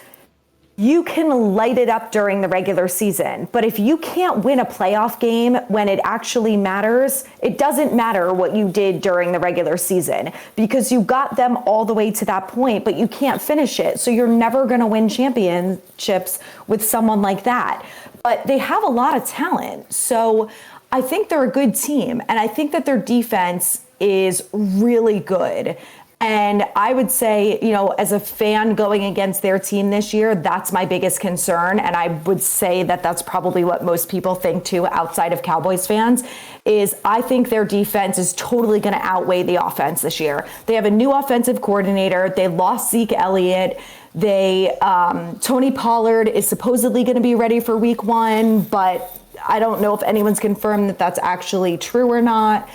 Speaker 3: you can light it up during the regular season, but if you can't win a playoff game when it actually matters, it doesn't matter what you did during the regular season because you got them all the way to that point, but you can't finish it. So you're never going to win championships with someone like that. But they have a lot of talent. So I think they're a good team, and I think that their defense is really good. And I would say, as a fan going against their team this year, that's my biggest concern. And I would say that that's probably what most people think too, outside of Cowboys fans, is I think their defense is totally going to outweigh the offense this year. They have a new offensive coordinator. They lost Zeke Elliott. Tony Pollard is supposedly going to be ready for week 1, but I don't know if anyone's confirmed that that's actually true or not.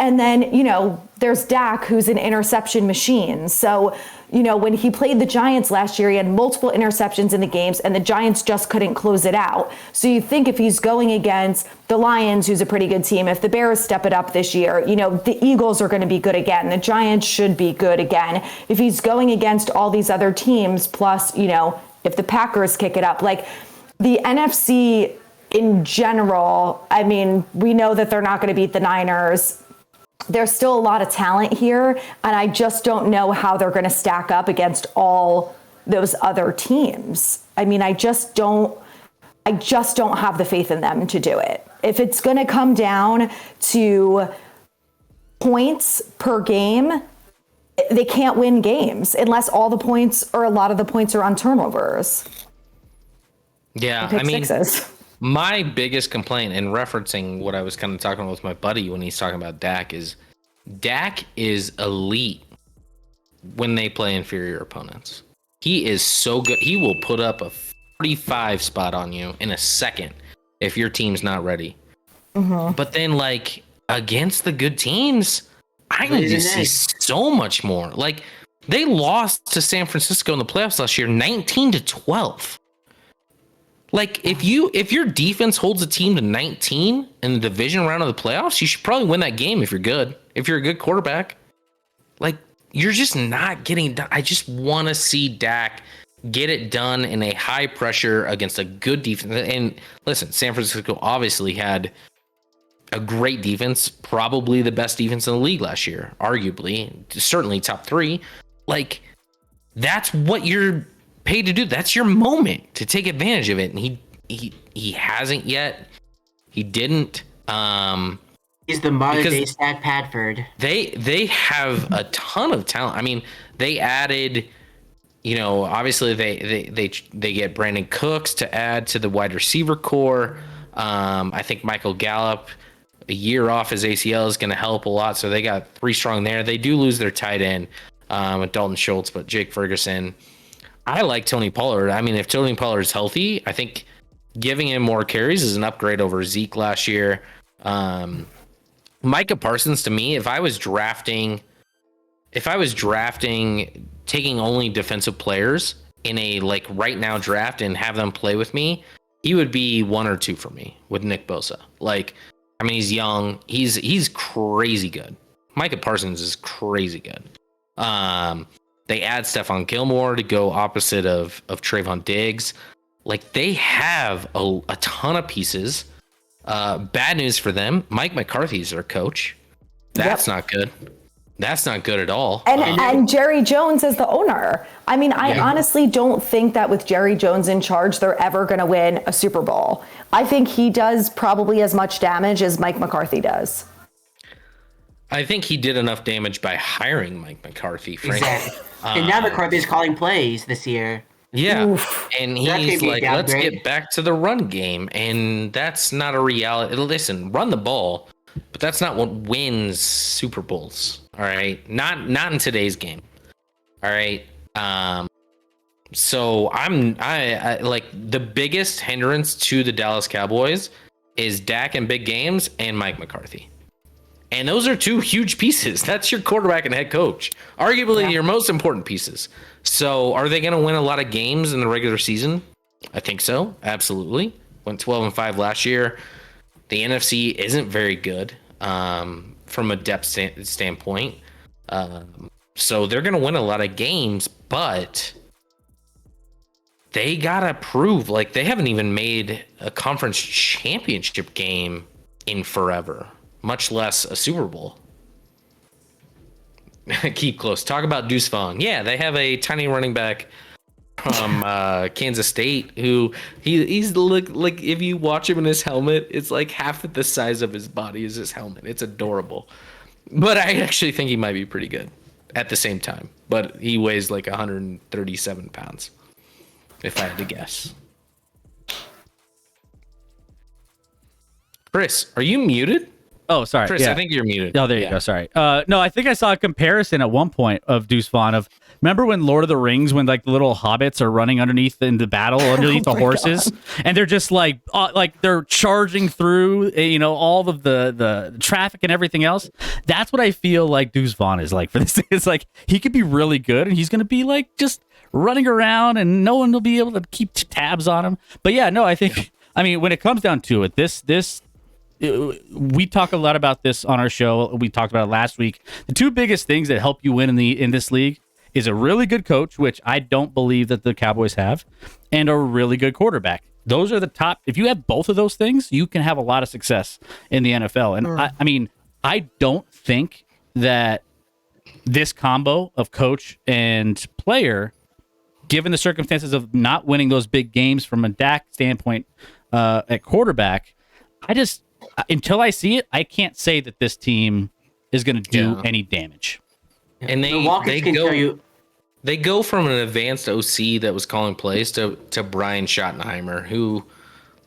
Speaker 3: And then, there's Dak, who's an interception machine. So, when he played the Giants last year, he had multiple interceptions in the games, and the Giants just couldn't close it out. So you think if he's going against the Lions, who's a pretty good team, if the Bears step it up this year, the Eagles are going to be good again. The Giants should be good again. If he's going against all these other teams, plus, if the Packers kick it up, like the NFC in general, I mean, we know that they're not going to beat the Niners. There's still a lot of talent here, and I just don't know how they're going to stack up against all those other teams. I mean, I just don't have the faith in them to do it. If it's going to come down to points per game, they can't win games unless all the points or a lot of the points are on turnovers.
Speaker 2: Yeah, I mean, my biggest complaint, and referencing what I was kind of talking about with my buddy when he's talking about Dak is elite when they play inferior opponents. He is so good. He will put up a 45 spot on you in a second if your team's not ready. Mm-hmm. But then, like, against the good teams, I need to see so much more. Like, they lost to San Francisco in the playoffs last year, 19-12. Like, if your defense holds a team to 19 in the division round of the playoffs, you should probably win that game if you're good. If you're a good quarterback. Like, you're just not getting done. I just want to see Dak get it done in a high pressure against a good defense. And listen, San Francisco obviously had a great defense, probably the best defense in the league last year, arguably, certainly top 3. Like, that's what you're paid to do. That's your moment to take advantage of it, and he hasn't yet. He didn't.
Speaker 4: He's the modern day Stat Padford.
Speaker 2: They have a ton of talent. I mean, they added, obviously they get Brandon Cooks to add to the wide receiver core. I think Michael Gallup, a year off his ACL, is going to help a lot. So they got 3 strong there. They do lose their tight end with Dalton Schultz, but Jake Ferguson. I like Tony Pollard. I mean, if Tony Pollard is healthy, I think giving him more carries is an upgrade over Zeke last year. Micah Parsons, to me, if I was drafting taking only defensive players in a like right now draft and have them play with me, he would be 1 or 2 for me with Nick Bosa. Like, I mean, he's young. He's crazy good. Micah Parsons is crazy good. They add Stephon Gilmore to go opposite of Trayvon Diggs. Like, they have a ton of pieces. Bad news for them. Mike McCarthy's their coach. That's not good. That's not good at all.
Speaker 3: And Jerry Jones is the owner. I mean, I honestly don't think that with Jerry Jones in charge, they're ever going to win a Super Bowl. I think he does probably as much damage as Mike McCarthy does.
Speaker 2: I think he did enough damage by hiring Mike McCarthy, frankly.
Speaker 4: Exactly. And now McCarthy's calling plays this year.
Speaker 2: Yeah.
Speaker 3: Oof.
Speaker 2: And he's like, let's get back to the run game. And that's not a reality. Listen, run the ball, but that's not what wins Super Bowls. All right. Not in today's game. All right. So I like the biggest hindrance to the Dallas Cowboys is Dak in big games and Mike McCarthy. And those are two huge pieces. That's your quarterback and head coach, arguably your most important pieces. So are they going to win a lot of games in the regular season? I think so. Absolutely. Went 12-5 last year. The NFC isn't very good from a depth standpoint. So they're going to win a lot of games, but they got to prove, like, they haven't even made a conference championship game in forever, much less a Super Bowl. Keep close. Talk about Deuce Vaughn. Yeah, they have a tiny running back from Kansas State who he's like, if you watch him in his helmet, it's like half the size of his body is his helmet. It's adorable. But I actually think he might be pretty good at the same time. But he weighs like 137 pounds, if I had to guess. Chris, are you muted?
Speaker 1: Oh, sorry.
Speaker 2: Chris,
Speaker 1: yeah.
Speaker 2: I think you're muted.
Speaker 1: Oh, there you go. Sorry. No, I think I saw a comparison at one point of Deuce Vaughn of, remember when Lord of the Rings, when like the little hobbits are running underneath in the battle, underneath the horses, and they're just like they're charging through, all of the traffic and everything else. That's what I feel like Deuce Vaughn is like for this. It's like he could be really good, and he's going to be like just running around, and no one will be able to keep tabs on him. But yeah, no, I think, I mean, when it comes down to it, we talk a lot about this on our show. We talked about it last week. The two biggest things that help you win in this league is a really good coach, which I don't believe that the Cowboys have, and a really good quarterback. Those are the top. If you have both of those things, you can have a lot of success in the NFL. And I don't think that this combo of coach and player, given the circumstances of not winning those big games from a Dak standpoint at quarterback, until I see it, I can't say that this team is going to do any damage.
Speaker 2: And they go from an advanced OC that was calling plays to Brian Schottenheimer, who,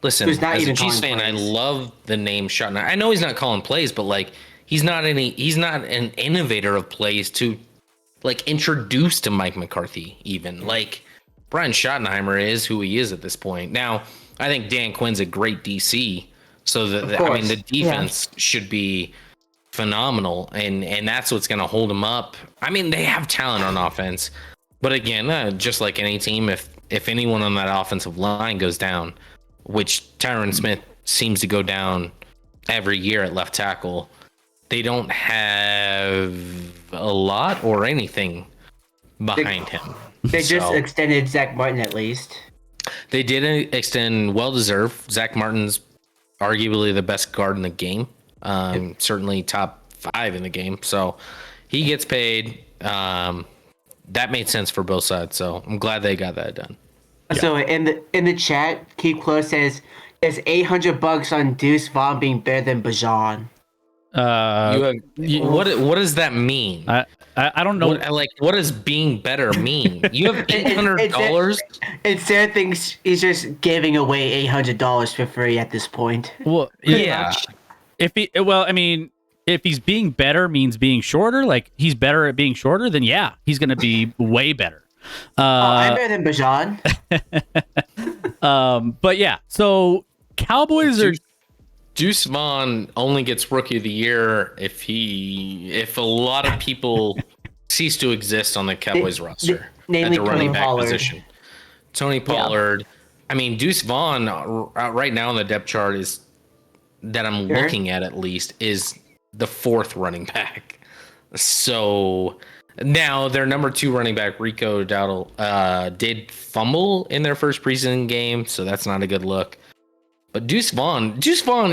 Speaker 2: listen, as a Chiefs fan, I love the name Schottenheimer. I know he's not calling plays, but like he's not an innovator of plays to like introduce to Mike McCarthy even. Like Brian Schottenheimer is who he is at this point. Now, I think Dan Quinn's a great DC. So the defense should be phenomenal, and that's what's going to hold them up. I mean, they have talent on offense, but again, just like any team, if anyone on that offensive line goes down, which Tyron Smith seems to go down every year at left tackle, they don't have a lot or anything behind him.
Speaker 4: They just extended Zach Martin at least.
Speaker 2: They did extend, well-deserved. Zach Martin's arguably the best guard in the game, certainly top 5 in the game. So he gets paid. That made sense for both sides. So I'm glad they got that done.
Speaker 4: So in the chat, Keep Close says, "Is $800 on Deuce Vaughn being better than Bajan?"
Speaker 2: What does that mean?
Speaker 1: I don't know.
Speaker 2: What does being better mean? You have $800.
Speaker 4: Instead, things he's just giving away $800 for free at this point.
Speaker 1: Well, yeah. If he's being better means being shorter, like he's better at being shorter, then yeah, he's going to be way better.
Speaker 4: I'm better than Bajan.
Speaker 1: But yeah, so Cowboys are.
Speaker 2: Deuce Vaughn only gets Rookie of the Year if a lot of people cease to exist on the Cowboys roster,
Speaker 4: namely
Speaker 2: at the running back
Speaker 4: Pollard.
Speaker 2: position. Tony Pollard. Yeah. I mean, Deuce Vaughn right now on the depth chart is that I'm looking at least is the 4th running back. So now their number 2 running back Rico Dowdle did fumble in their first preseason game, so that's not a good look. But Deuce Vaughn,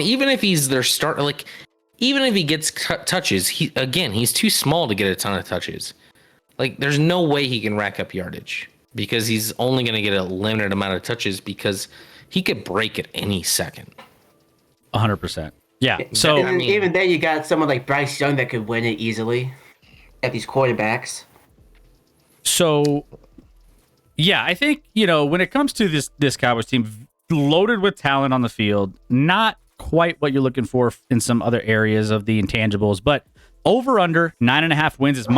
Speaker 2: even if he's their starter, like even if he gets touches, he's too small to get a ton of touches. Like there's no way he can rack up yardage because he's only going to get a limited amount of touches because he could break at any second.
Speaker 1: 100%. Yeah. So
Speaker 4: even then, you got someone like Bryce Young that could win it easily at these quarterbacks.
Speaker 1: So, yeah, I think when it comes to this Cowboys team, loaded with talent on the field, not quite what you're looking for in some other areas of the intangibles, but over under 9.5 wins is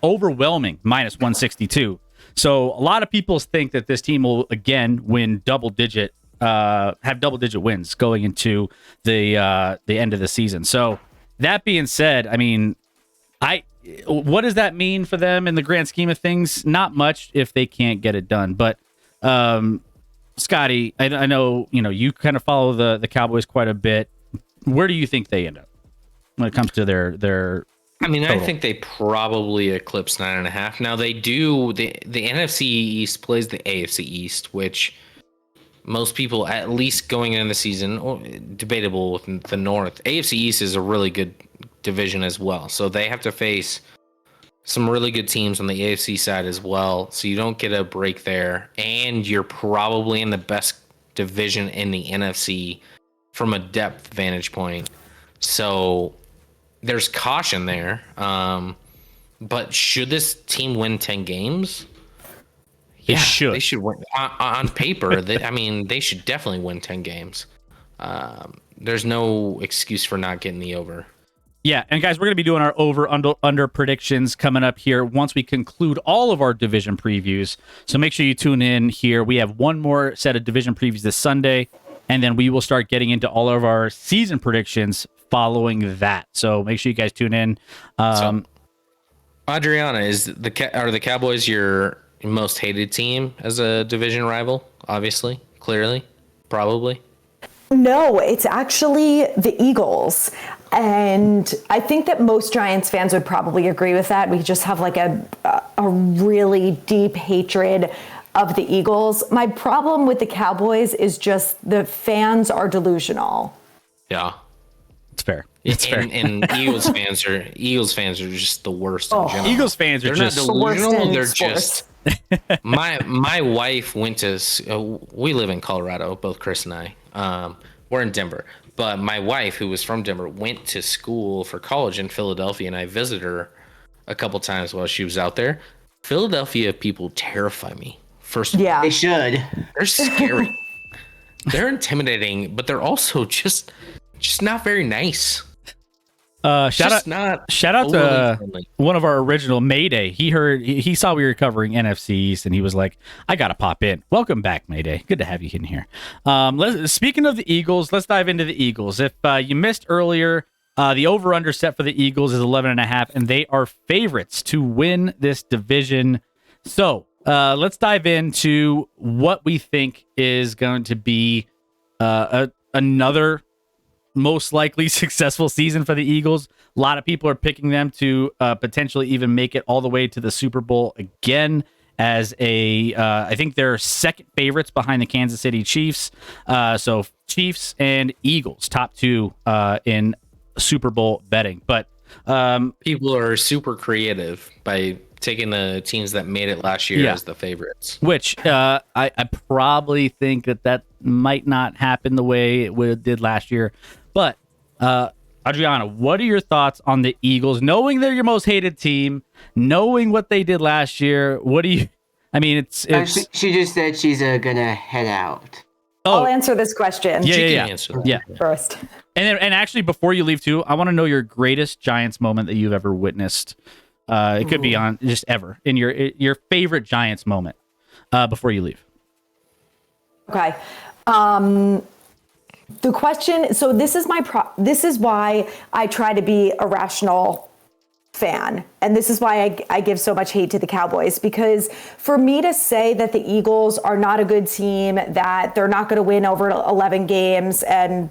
Speaker 1: overwhelming minus 162. So a lot of people think that this team will again win have double digit wins going into the end of the season. So That being said, I mean, what does that mean for them in the grand scheme of things? Not much if they can't get it done. But Scotty, I know you kind of follow the Cowboys quite a bit. Where do you think they end up when it comes to their
Speaker 2: I mean,
Speaker 1: total?
Speaker 2: I think they probably eclipse 9.5. Now they do the NFC East plays the AFC East, which most people, at least going into the season, or debatable with the North. AFC East is a really good division as well, so they have to face some really good teams on the AFC side as well. So you don't get a break there, and you're probably in the best division in the NFC from a depth vantage point. So there's caution there. But should this team win 10 games?
Speaker 1: They should.
Speaker 2: They should win. On paper, they should definitely win 10 games. There's no excuse for not getting the over.
Speaker 1: Yeah, and guys, we're going to be doing our over-under predictions coming up here once we conclude all of our division previews. So make sure you tune in here. We have one more set of division previews this Sunday, and then we will start getting into all of our season predictions following that. So make sure you guys tune in.
Speaker 2: So, Adriana, are the Cowboys your most hated team as a division rival? Obviously, clearly, probably.
Speaker 3: No, it's actually the Eagles. And I think that most Giants fans would probably agree with that. We just have like a really deep hatred of the Eagles. My problem with the Cowboys is just the fans are delusional.
Speaker 2: Yeah.
Speaker 1: It's fair.
Speaker 2: And Eagles fans are just the worst in general.
Speaker 1: Eagles fans are just
Speaker 2: not delusional. They're
Speaker 3: sports.
Speaker 2: just my wife went to. We live in Colorado, both Chris and I. We're in Denver, but my wife, who was from Denver, went to school for college in Philadelphia, and I visited her a couple times while she was out there. Philadelphia people terrify me. First,
Speaker 3: Yeah,
Speaker 4: They should.
Speaker 2: they're scary. They're intimidating, but they're also just not very nice.
Speaker 1: Shout out to
Speaker 2: friendly.
Speaker 1: one of our original Mayday. He saw we were covering NFC East, and he was like, "I gotta pop in." Welcome back, Mayday. Good to have you in here. Speaking of the Eagles, let's dive into the Eagles. If you missed earlier, the over/under set for the Eagles is 11.5, and they are favorites to win this division. So let's dive into what we think is going to be another most likely successful season for the Eagles. A lot of people are picking them to potentially even make it all the way to the Super Bowl again as I think they're second favorites behind the Kansas City Chiefs. So Chiefs and Eagles, top two in Super Bowl betting. But
Speaker 2: people are super creative by taking the teams that made it last year as the favorites.
Speaker 1: Which I probably think that might not happen the way it did last year. But Adriana, what are your thoughts on the Eagles? Knowing they're your most hated team, knowing what they did last year, what do you? I mean, it's
Speaker 4: She just said she's gonna head out.
Speaker 3: I'll answer this question.
Speaker 1: Yeah.
Speaker 3: First.
Speaker 1: And actually, before you leave too, I want to know your greatest Giants moment that you've ever witnessed. It could be on just ever in your favorite Giants moment before you leave.
Speaker 3: Okay. The question, so this is this is why I try to be a rational fan. And this is why I give so much hate to the Cowboys, because for me to say that the Eagles are not a good team, that they're not going to win over 11 games and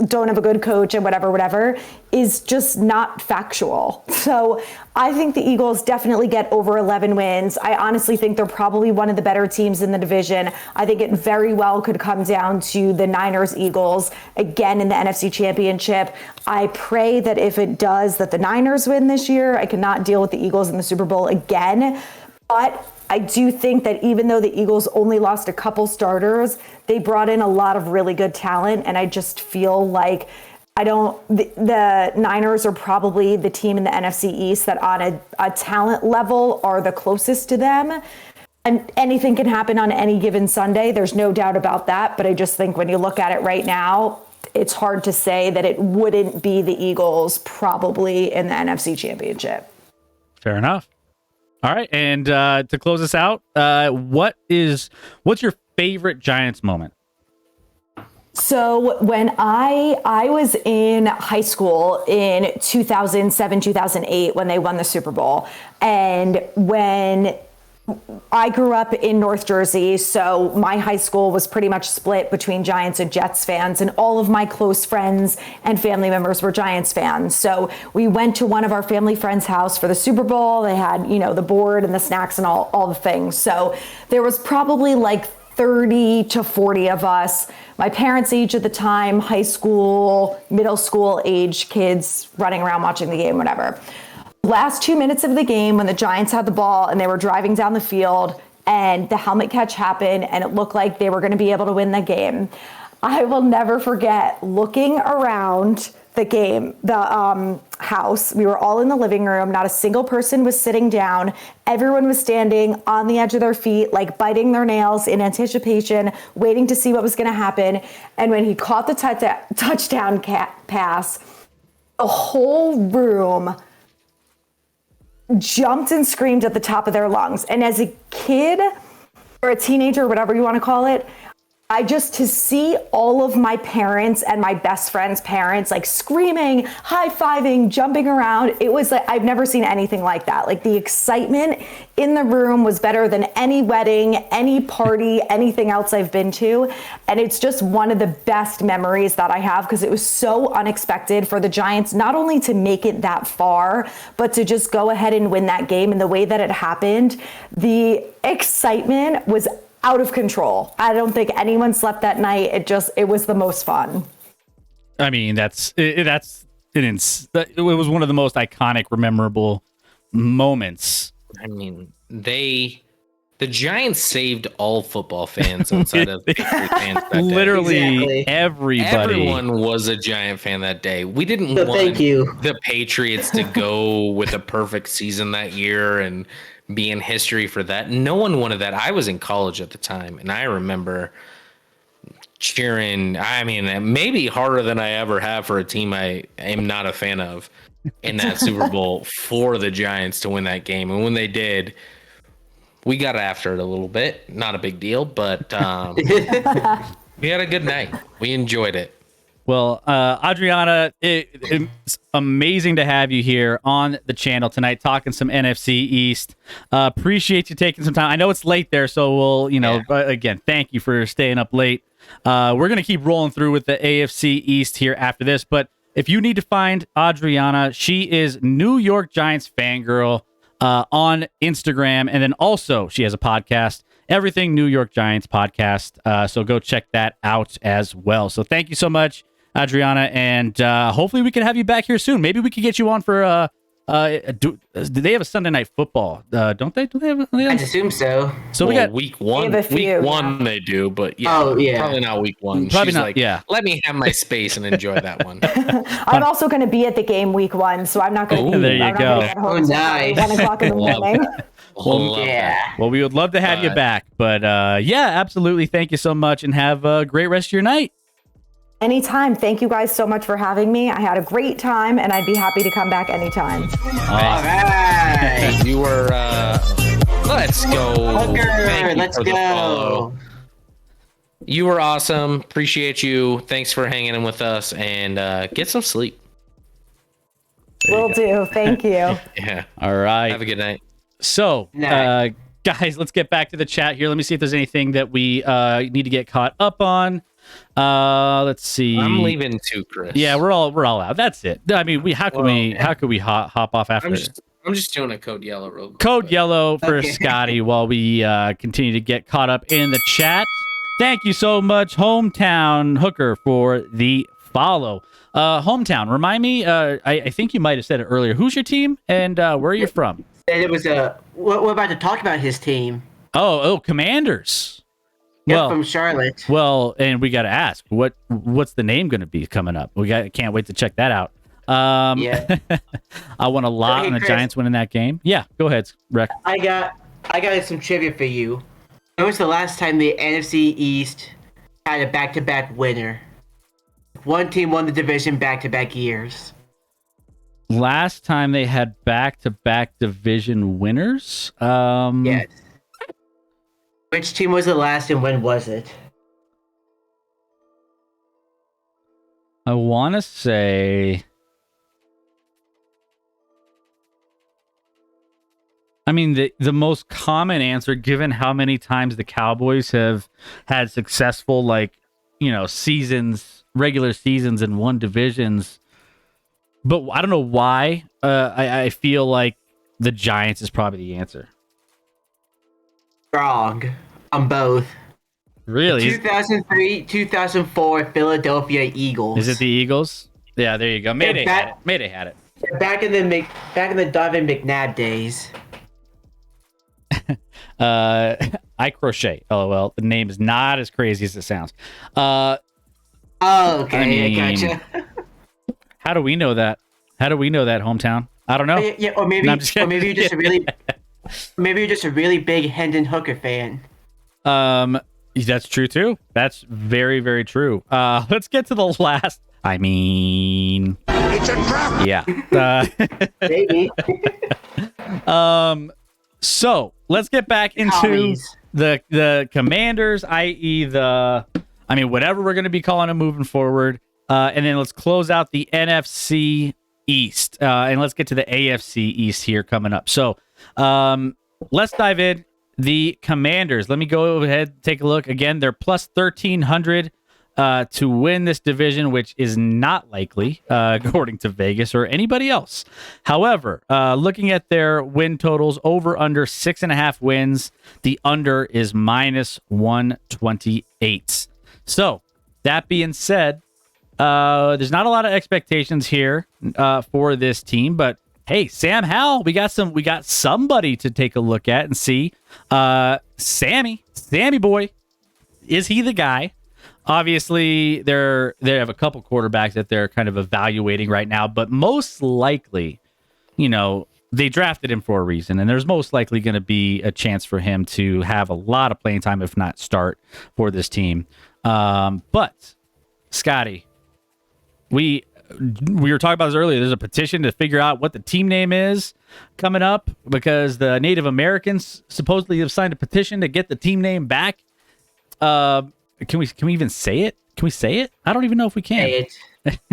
Speaker 3: don't have a good coach and whatever, is just not factual. So I think the Eagles definitely get over 11 wins. I honestly think they're probably one of the better teams in the division. I think it very well could come down to the Niners-Eagles again in the NFC Championship. I pray that if it does, that the Niners win this year. I cannot deal with the Eagles in the Super Bowl again. But I do think that even though the Eagles only lost a couple starters, they brought in a lot of really good talent. And I just feel like the Niners are probably the team in the NFC East that on a talent level are the closest to them. And anything can happen on any given Sunday. There's no doubt about that. But I just think when you look at it right now, it's hard to say that it wouldn't be the Eagles probably in the NFC Championship.
Speaker 1: Fair enough. All right, and to close us out, what's your favorite Giants moment?
Speaker 3: So when I was in high school in 2007, 2008, when they won the Super Bowl, and when I grew up in North Jersey, so my high school was pretty much split between Giants and Jets fans, and all of my close friends and family members were Giants fans. So we went to one of our family friends' house for the Super Bowl. They had, the board and the snacks and all the things. So there was probably like 30 to 40 of us, my parents' age at the time, high school, middle school age kids running around watching the game, whatever. Last 2 minutes of the game, when the Giants had the ball and they were driving down the field and the helmet catch happened and it looked like they were going to be able to win the game, I will never forget looking around the house. We were all in the living room. Not a single person was sitting down. Everyone was standing on the edge of their feet, like biting their nails in anticipation, waiting to see what was going to happen. And when he caught the touchdown pass, the whole room jumped and screamed at the top of their lungs. And as a kid or a teenager, whatever you want to call it, to see all of my parents and my best friend's parents like screaming, high-fiving, jumping around, it was like, I've never seen anything like that. Like the excitement in the room was better than any wedding, any party, anything else I've been to. And it's just one of the best memories that I have because it was so unexpected for the Giants, not only to make it that far, but to just go ahead and win that game. And the way that it happened, the excitement was out of control. I don't think anyone slept that night. It was the most fun.
Speaker 1: I mean, it was one of the most iconic, memorable moments.
Speaker 2: I mean, the Giants saved all football fans outside of Patriot fans that day.
Speaker 1: Literally everybody.
Speaker 2: Everyone was a Giant fan that day. We didn't want the Patriots to go with a perfect season that year and be in history for that. No one wanted that. I was in college at the time, and I remember cheering, maybe harder than I ever have for a team I am not a fan of in that Super Bowl for the Giants to win that game. And when they did, we got after it a little bit. Not a big deal, but we had a good night. We enjoyed it.
Speaker 1: Well, Adriana, it's amazing to have you here on the channel tonight talking some NFC East. Appreciate you taking some time. I know it's late there, so again, thank you for staying up late. We're going to keep rolling through with the AFC East here after this, but if you need to find Adriana, she is New York Giants fangirl on Instagram, and then also she has a podcast, Everything New York Giants podcast, so go check that out as well. So thank you so much, Adriana, and hopefully we can have you back here soon. Maybe we could get you on for do they have a Sunday night football? Don't they? Do they have?
Speaker 4: I assume so.
Speaker 1: So we got
Speaker 2: week one. Week one they do, but probably not week one.
Speaker 1: Probably
Speaker 2: She's
Speaker 1: not.
Speaker 2: Like,
Speaker 1: yeah.
Speaker 2: Let me have my space and enjoy that one.
Speaker 3: I'm also going to be at the game week one, so I'm not going to.
Speaker 1: There you go.
Speaker 4: Nice.
Speaker 3: 1:00 in the morning.
Speaker 1: Well, we would love to have you back, but absolutely. Thank you so much, and have a great rest of your night.
Speaker 3: Anytime. Thank you guys so much for having me. I had a great time, and I'd be happy to come back anytime.
Speaker 4: All right.
Speaker 2: You were. Let's go.
Speaker 4: Hooker, let's go.
Speaker 2: You were awesome. Appreciate you. Thanks for hanging in with us, and get some sleep.
Speaker 3: Will do. Thank you.
Speaker 2: Yeah.
Speaker 1: All right.
Speaker 2: Have a good night.
Speaker 1: So, guys, let's get back to the chat here. Let me see if there's anything that we need to get caught up on. Let's see.
Speaker 2: I'm leaving too, Chris.
Speaker 1: Yeah, we're all out. That's it. I mean, how could we hop off after?
Speaker 2: I'm just doing a code yellow real quick.
Speaker 1: Code yellow for Scotty while we continue to get caught up in the chat. Thank you so much, Hometown Hooker, for the follow. Hometown, remind me. I think you might have said it earlier. Who's your team and where are you from?
Speaker 4: And it was we're about to talk about his team.
Speaker 1: Oh, Commanders.
Speaker 4: Yeah, from Charlotte.
Speaker 1: Well, and we got to ask what's the name going to be coming up. Can't wait to check that out.
Speaker 4: Yeah.
Speaker 1: I won a lot on the
Speaker 4: Chris,
Speaker 1: Giants winning that game. Yeah, go ahead, Rick.
Speaker 4: I got some trivia for you. When was the last time the NFC East had a back-to-back winner? One team won the division back-to-back years.
Speaker 1: Last time they had back-to-back division winners?
Speaker 4: Yes. Which team was the last and when was it?
Speaker 1: I want to say. I mean, the most common answer, given how many times the Cowboys have had successful, seasons, regular seasons and won divisions. But I don't know why. I feel like the Giants is probably the answer.
Speaker 4: Wrong on both.
Speaker 1: Really?
Speaker 4: 2003, 2004 Philadelphia Eagles.
Speaker 1: Is it the Eagles? Yeah, there you go. Mayday had it. Mayday had it.
Speaker 4: Back in the Donovan McNabb days.
Speaker 1: I crochet. LOL. The name is not as crazy as it sounds.
Speaker 4: Oh, okay. I gotcha.
Speaker 1: How do we know that? How do we know that, hometown? I don't know.
Speaker 4: Yeah, or maybe you're just a really, maybe you're just a really big Hendon Hooker fan.
Speaker 1: That's true too. That's very, very true. Let's get to the last. I mean,
Speaker 5: It's a trap.
Speaker 1: yeah.
Speaker 4: Maybe.
Speaker 1: So let's get back into the Commanders, i.e. whatever we're going to be calling them moving forward. And then let's close out the NFC East. And let's get to the AFC East here coming up. So let's dive in. The Commanders, let me go ahead and take a look. Again, they're plus 1,300 to win this division, which is not likely, according to Vegas or anybody else. However, looking at their win totals, over under 6.5 wins. The under is minus 128. So that being said, there's not a lot of expectations here for this team, but hey, Sam Howell, we got somebody to take a look at and see. Sammy boy, is he the guy? Obviously, they have a couple quarterbacks that they're kind of evaluating right now, but most likely, they drafted him for a reason, and there's most likely going to be a chance for him to have a lot of playing time, if not start, for this team. But Scotty, we were talking about this earlier. There's a petition to figure out what the team name is coming up because the Native Americans supposedly have signed a petition to get the team name back. Can we even say it? Can we say it? I don't even know if we can.
Speaker 4: Say it.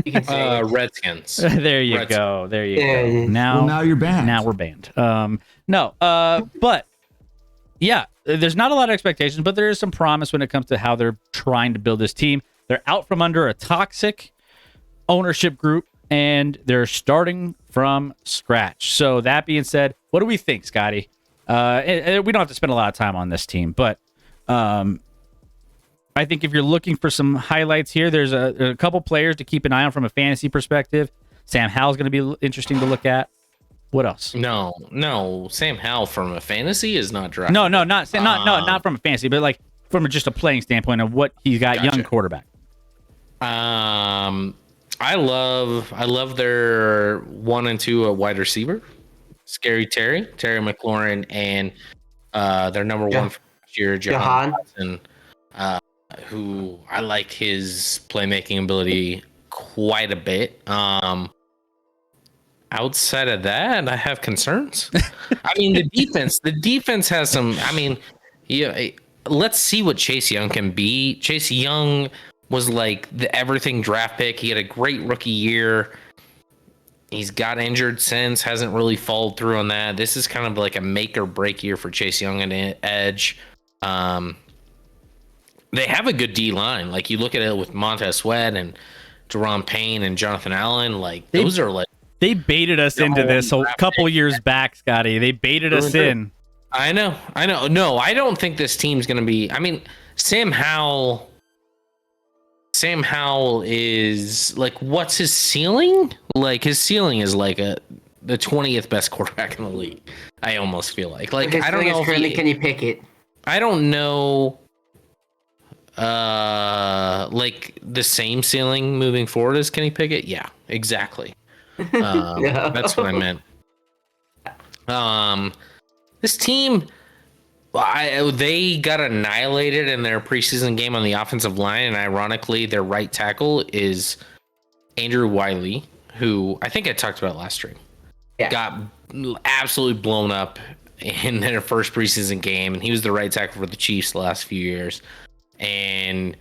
Speaker 4: You can say it.
Speaker 2: Redskins.
Speaker 1: There you go. There you go.
Speaker 5: Now you're banned.
Speaker 1: Now we're banned. But yeah, there's not a lot of expectations, but there is some promise when it comes to how they're trying to build this team. They're out from under a toxic ownership group, and they're starting from scratch. So that being said, what do we think, Scotty? We don't have to spend a lot of time on this team, but I think if you're looking for some highlights here, there's a couple players to keep an eye on from a fantasy perspective. Sam Howell's going to be interesting to look at. What else?
Speaker 2: No. Sam Howell from a fantasy is not drafted.
Speaker 1: No, not from a fantasy, but like from just a playing standpoint of what he's got.
Speaker 2: Gotcha.
Speaker 1: Young quarterback.
Speaker 2: I love their 1 and 2 wide receiver, Terry McLaurin, and their number one for last year, Jahan Watson, who I like his playmaking ability quite a bit. Outside of that, I have concerns. I mean, the defense has some. I mean, let's see what Chase Young can be. Chase Young was like the everything draft pick. He had a great rookie year. He's got injured since, hasn't really followed through on that. This is kind of like a make or break year for Chase Young and Edge. They have a good D line. Like you look at it with Montez Sweat and Jerome Payne and Jonathan Allen. Like those are like.
Speaker 1: They baited us into this a couple years back, Scotty. They baited us in.
Speaker 2: I know. No, I don't think this team's going to be. I mean, Sam Howell is like, what's his ceiling? Like his ceiling is like the 20th best quarterback in the league. I almost feel like I don't know.
Speaker 4: Can you pick it?
Speaker 2: I don't know. Like the same ceiling moving forward as Kenny Pickett. Yeah, exactly. That's what I meant. This team, they got annihilated in their preseason game on the offensive line, and ironically, their right tackle is Andrew Wiley, who I think I talked about last stream. Yeah. Got absolutely blown up in their first preseason game, and he was the right tackle for the Chiefs the last few years. And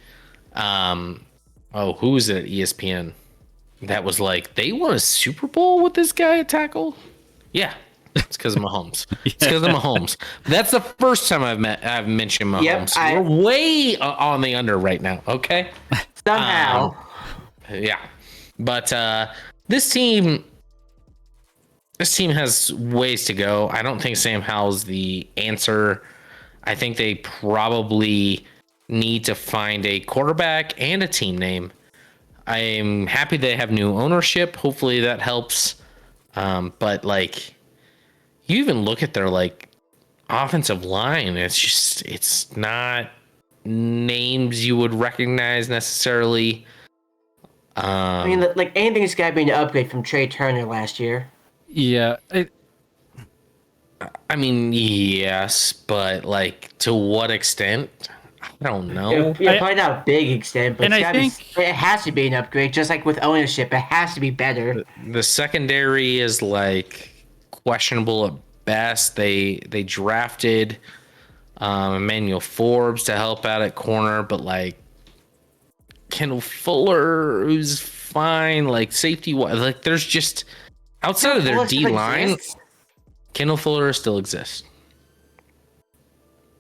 Speaker 2: who was it at ESPN? that was like, they won a Super Bowl with this guy at tackle? Yeah. It's because of Mahomes. It's because of Mahomes. That's the first time I've mentioned Mahomes.
Speaker 4: Yep,
Speaker 2: We're way on the under right now. Okay.
Speaker 4: Somehow.
Speaker 2: Yeah. But this team has ways to go. I don't think Sam Howell's the answer. I think they probably need to find a quarterback and a team name. I'm happy they have new ownership. Hopefully that helps. But like, you even look at their like offensive line, it's not names you would recognize necessarily.
Speaker 4: I mean, like anything's got to be an upgrade from Trey Turner last year.
Speaker 1: Yeah.
Speaker 2: I mean, yes, but like, to what extent? I don't know.
Speaker 4: Yeah, probably not a big extent, but
Speaker 1: And I think
Speaker 4: it has to be an upgrade. Just like with ownership, it has to be better.
Speaker 2: The secondary is like questionable at best. They drafted Emmanuel Forbes to help out at corner, but like Kendall Fuller, who's fine, like safety, like there's just outside of their D line, Kendall Fuller still exists.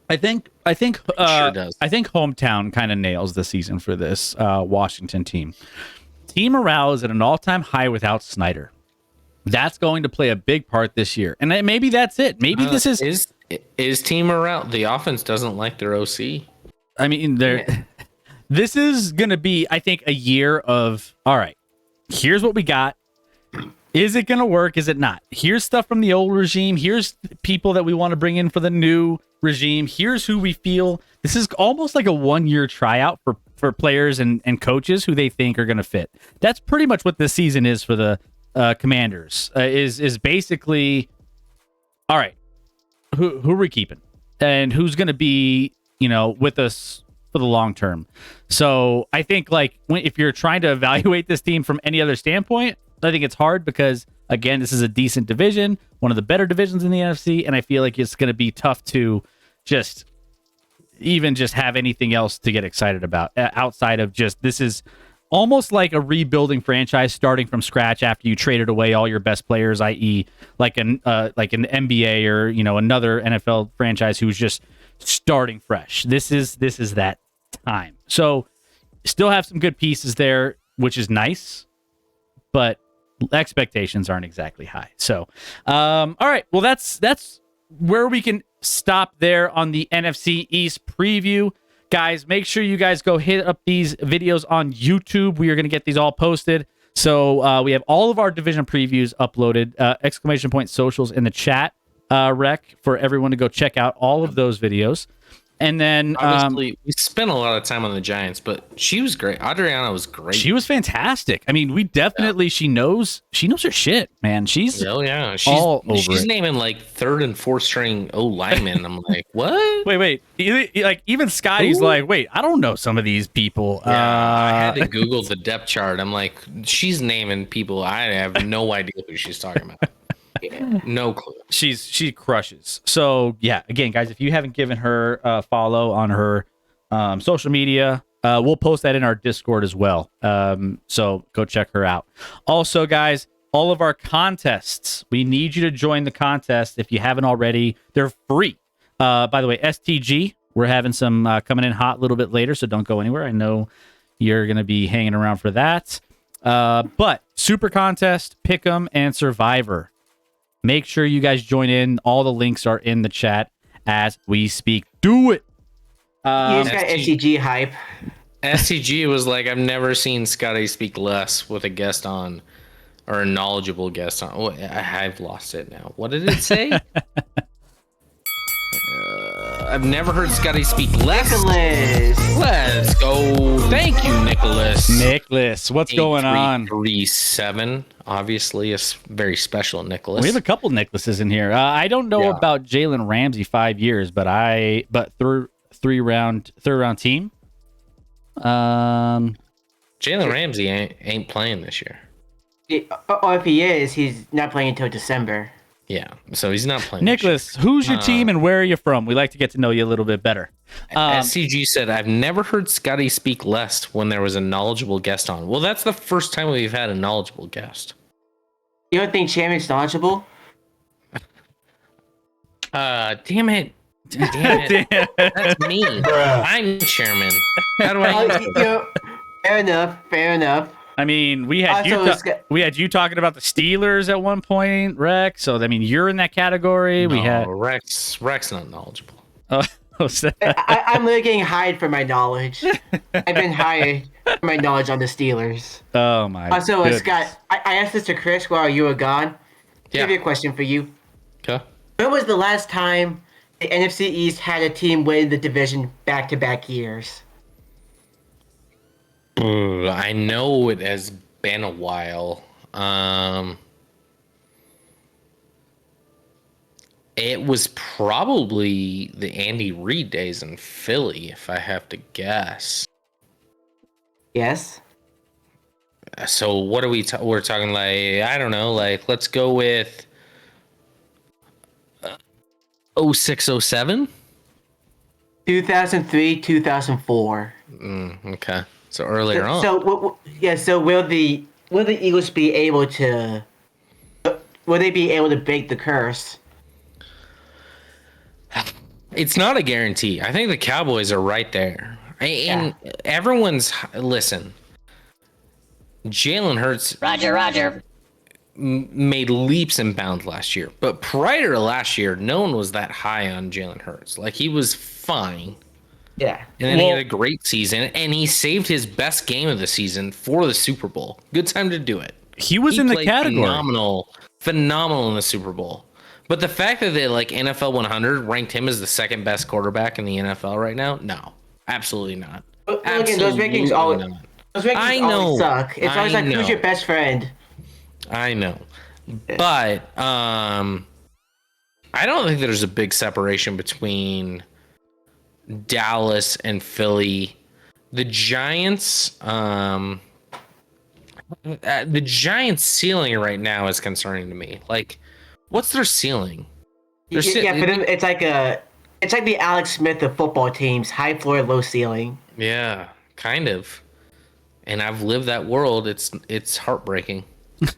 Speaker 1: I think
Speaker 2: Sure does.
Speaker 1: I think hometown kind of nails the season for this Washington team. Team morale is at an all-time high without Snyder. That's going to play a big part this year, and maybe that's it. Maybe this
Speaker 2: is team morale. The offense doesn't like their OC.
Speaker 1: I mean, this is going to be, I think, a year of, all right, here's what we got. Is it going to work? Is it not? Here's stuff from the old regime. Here's people that we want to bring in for the new regime. Here's who we feel. This is almost like a 1-year tryout for players and coaches who they think are going to fit. That's pretty much what this season is for the Commanders. Is basically, all right, who are we keeping? And who's going to be, with us for the long term? So I think like if you're trying to evaluate this team from any other standpoint, I think it's hard because, again, this is a decent division, one of the better divisions in the NFC, and I feel like it's going to be tough to just have anything else to get excited about outside of just this is almost like a rebuilding franchise starting from scratch after you traded away all your best players, i.e., like an NBA or another NFL franchise who's just starting fresh. This is that time. So still have some good pieces there, which is nice, but expectations aren't exactly high. So, all right. Well, that's where we can stop there on the NFC East preview. Guys, make sure you guys go hit up these videos on YouTube. We are going to get these all posted. So we have all of our division previews uploaded, exclamation point socials in the chat rec for everyone to go check out all of those videos. And then
Speaker 2: obviously we spent a lot of time on the Giants, but she was great. Adriana was great.
Speaker 1: She was fantastic. I mean, we definitely she knows her shit, man. She's she's all over
Speaker 2: she's
Speaker 1: it.
Speaker 2: naming like third and fourth string O linemen. I'm like, what?
Speaker 1: Wait. Like even Scotty's like, wait, I don't know some of these people.
Speaker 2: I had to Google the depth chart. I'm like, she's naming people. I have no idea who she's talking about. No clue.
Speaker 1: She crushes. So yeah, again, guys, if you haven't given her a follow on her social media, we'll post that in our Discord as well. So go check her out. Also, guys, all of our contests, we need you to join the contest if you haven't already. They're free. By the way, STG, we're having some coming in hot a little bit later, so don't go anywhere. I know you're going to be hanging around for that. But Super Contest, Pick'em, and Survivor. Make sure you guys join in. All the links are in the chat as we speak. Do it.
Speaker 4: You just got SCG hype.
Speaker 2: SCG was like, I've never seen Scotty speak less with a guest on, or a knowledgeable guest on. Oh, I've lost it now. What did it say? I've never heard Scotty speak less.
Speaker 4: Nicholas.
Speaker 2: Let's go. Thank you, Nicholas.
Speaker 1: Nicholas, what's going on?
Speaker 2: 8337. Obviously, a very special Nicholas.
Speaker 1: We have a couple Nicholases in here. I don't know about Jalen Ramsey 5 years, but third round team.
Speaker 2: Jalen Ramsey ain't playing this year.
Speaker 4: Or if he is, he's not playing until December.
Speaker 2: Yeah, so he's not playing.
Speaker 1: Nicholas, who's your team and where are you from? We like to get to know you a little bit better.
Speaker 2: SCG said, I've never heard Scotty speak less when there was a knowledgeable guest on. Well, that's the first time we've had a knowledgeable guest.
Speaker 4: You don't think Chairman's knowledgeable?
Speaker 2: Damn it. That's me. I'm chairman. How do I?
Speaker 4: Fair enough.
Speaker 1: I mean, we had you talking about the Steelers at one point, Rex. So I mean, you're in that category.
Speaker 2: No,
Speaker 1: we had
Speaker 2: Rex not knowledgeable.
Speaker 4: I'm really getting hired for my knowledge. I've been hired for my knowledge on the Steelers.
Speaker 1: Oh my.
Speaker 4: Also,
Speaker 1: goodness.
Speaker 4: Scott, I asked this to Chris while you were gone.
Speaker 2: Yeah.
Speaker 4: I have a question for you.
Speaker 2: Okay.
Speaker 4: When was the last time the NFC East had a team win the division back-to-back years?
Speaker 2: I know it has been a while. It was probably the Andy Reid days in Philly, if I have to guess.
Speaker 4: Yes.
Speaker 2: So what are we're talking like, I don't know, like let's go with 06, 07?
Speaker 4: 2003, 2004.
Speaker 2: Okay. So earlier on.
Speaker 4: So will the Eagles be able to? Will they be able to break the curse?
Speaker 2: It's not a guarantee. I think the Cowboys are right there. And everyone's listen. Jalen Hurts.
Speaker 6: Roger.
Speaker 2: Made leaps and bounds last year, but prior to last year, no one was that high on Jalen Hurts. Like he was fine.
Speaker 4: Yeah.
Speaker 2: And then he had a great season, and he saved his best game of the season for the Super Bowl. Good time to do it.
Speaker 1: He was in the category.
Speaker 2: Phenomenal in the Super Bowl. But the fact that they like NFL 100 ranked him as the second best quarterback in the NFL right now, no, absolutely not.
Speaker 4: But again, those rankings always suck. It's always like, who's your best friend?
Speaker 2: I know, but I don't think there's a big separation between Dallas and Philly. The Giants, the Giants' ceiling right now is concerning to me. Like, what's their ceiling?
Speaker 4: For them, it's like the Alex Smith of football teams: high floor, low ceiling.
Speaker 2: Yeah, kind of. And I've lived that world. It's heartbreaking.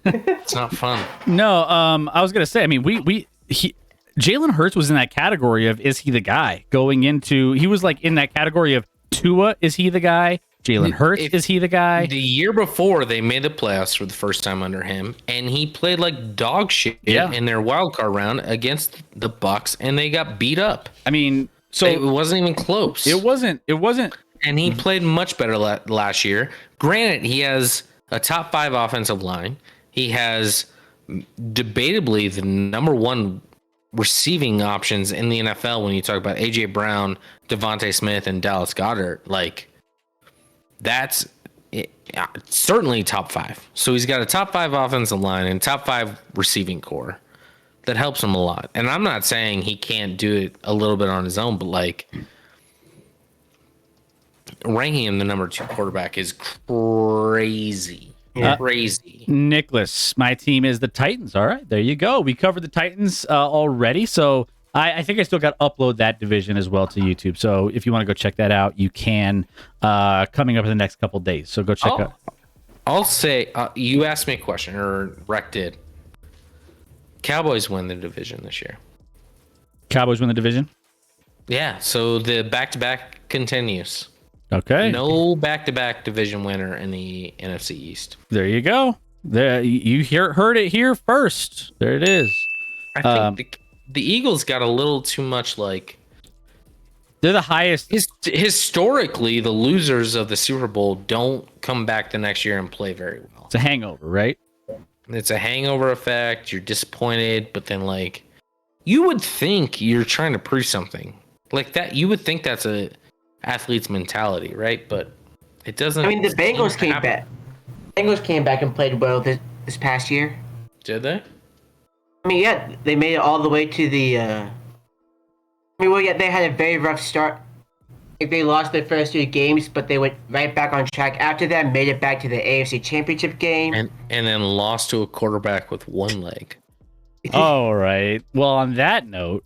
Speaker 2: It's not fun.
Speaker 1: No, I was gonna say. I mean, Jalen Hurts was in that category of is he the guy going into? He was like in that category of Tua. Is he the guy? Jalen Hurts, is he the guy?
Speaker 2: The year before, they made the playoffs for the first time under him, and he played like dog shit in their wild card round against the Bucks, and they got beat up.
Speaker 1: I mean, so
Speaker 2: it wasn't even close.
Speaker 1: It wasn't.
Speaker 2: And he played much better last year. Granted, he has a top 5 offensive line. He has debatably the number 1 receiving options in the NFL when you talk about A.J. Brown, Devontae Smith, and Dallas Goedert. Like, that's certainly top 5. So he's got a top 5 offensive line and top 5 receiving core. That helps him a lot. And I'm not saying he can't do it a little bit on his own, but like ranking him the number 2 quarterback is crazy. Crazy.
Speaker 1: Nicholas, my team is the Titans. All right, there you go. We covered the Titans already. So I think I still got to upload that division as well to YouTube. So if you want to go check that out, you can coming up in the next couple days. So go check out.
Speaker 2: I'll say, you asked me a question, or Rec did. Cowboys win the division this year.
Speaker 1: Cowboys win the division?
Speaker 2: Yeah, so the back-to-back continues.
Speaker 1: Okay.
Speaker 2: No back-to-back division winner in the NFC East.
Speaker 1: There you go. There you heard it here first. There it is.
Speaker 2: I think the Eagles got a little too much like...
Speaker 1: They're the highest.
Speaker 2: Historically, the losers of the Super Bowl don't come back the next year and play very well.
Speaker 1: It's a hangover, right?
Speaker 2: It's a hangover effect. You're disappointed, but then like you would think you're trying to prove something like that. You would think that's a athlete's mentality, right? But it doesn't.
Speaker 4: I mean, the Bengals came back. Bengals came back and played well this past year.
Speaker 2: Did they?
Speaker 4: I mean, yeah, they made it all the way to the. They had a very rough start. They lost their first 3 games, but they went right back on track after that, made it back to the AFC Championship game.
Speaker 2: And then lost to a quarterback with one leg.
Speaker 1: All right. Well, on that note,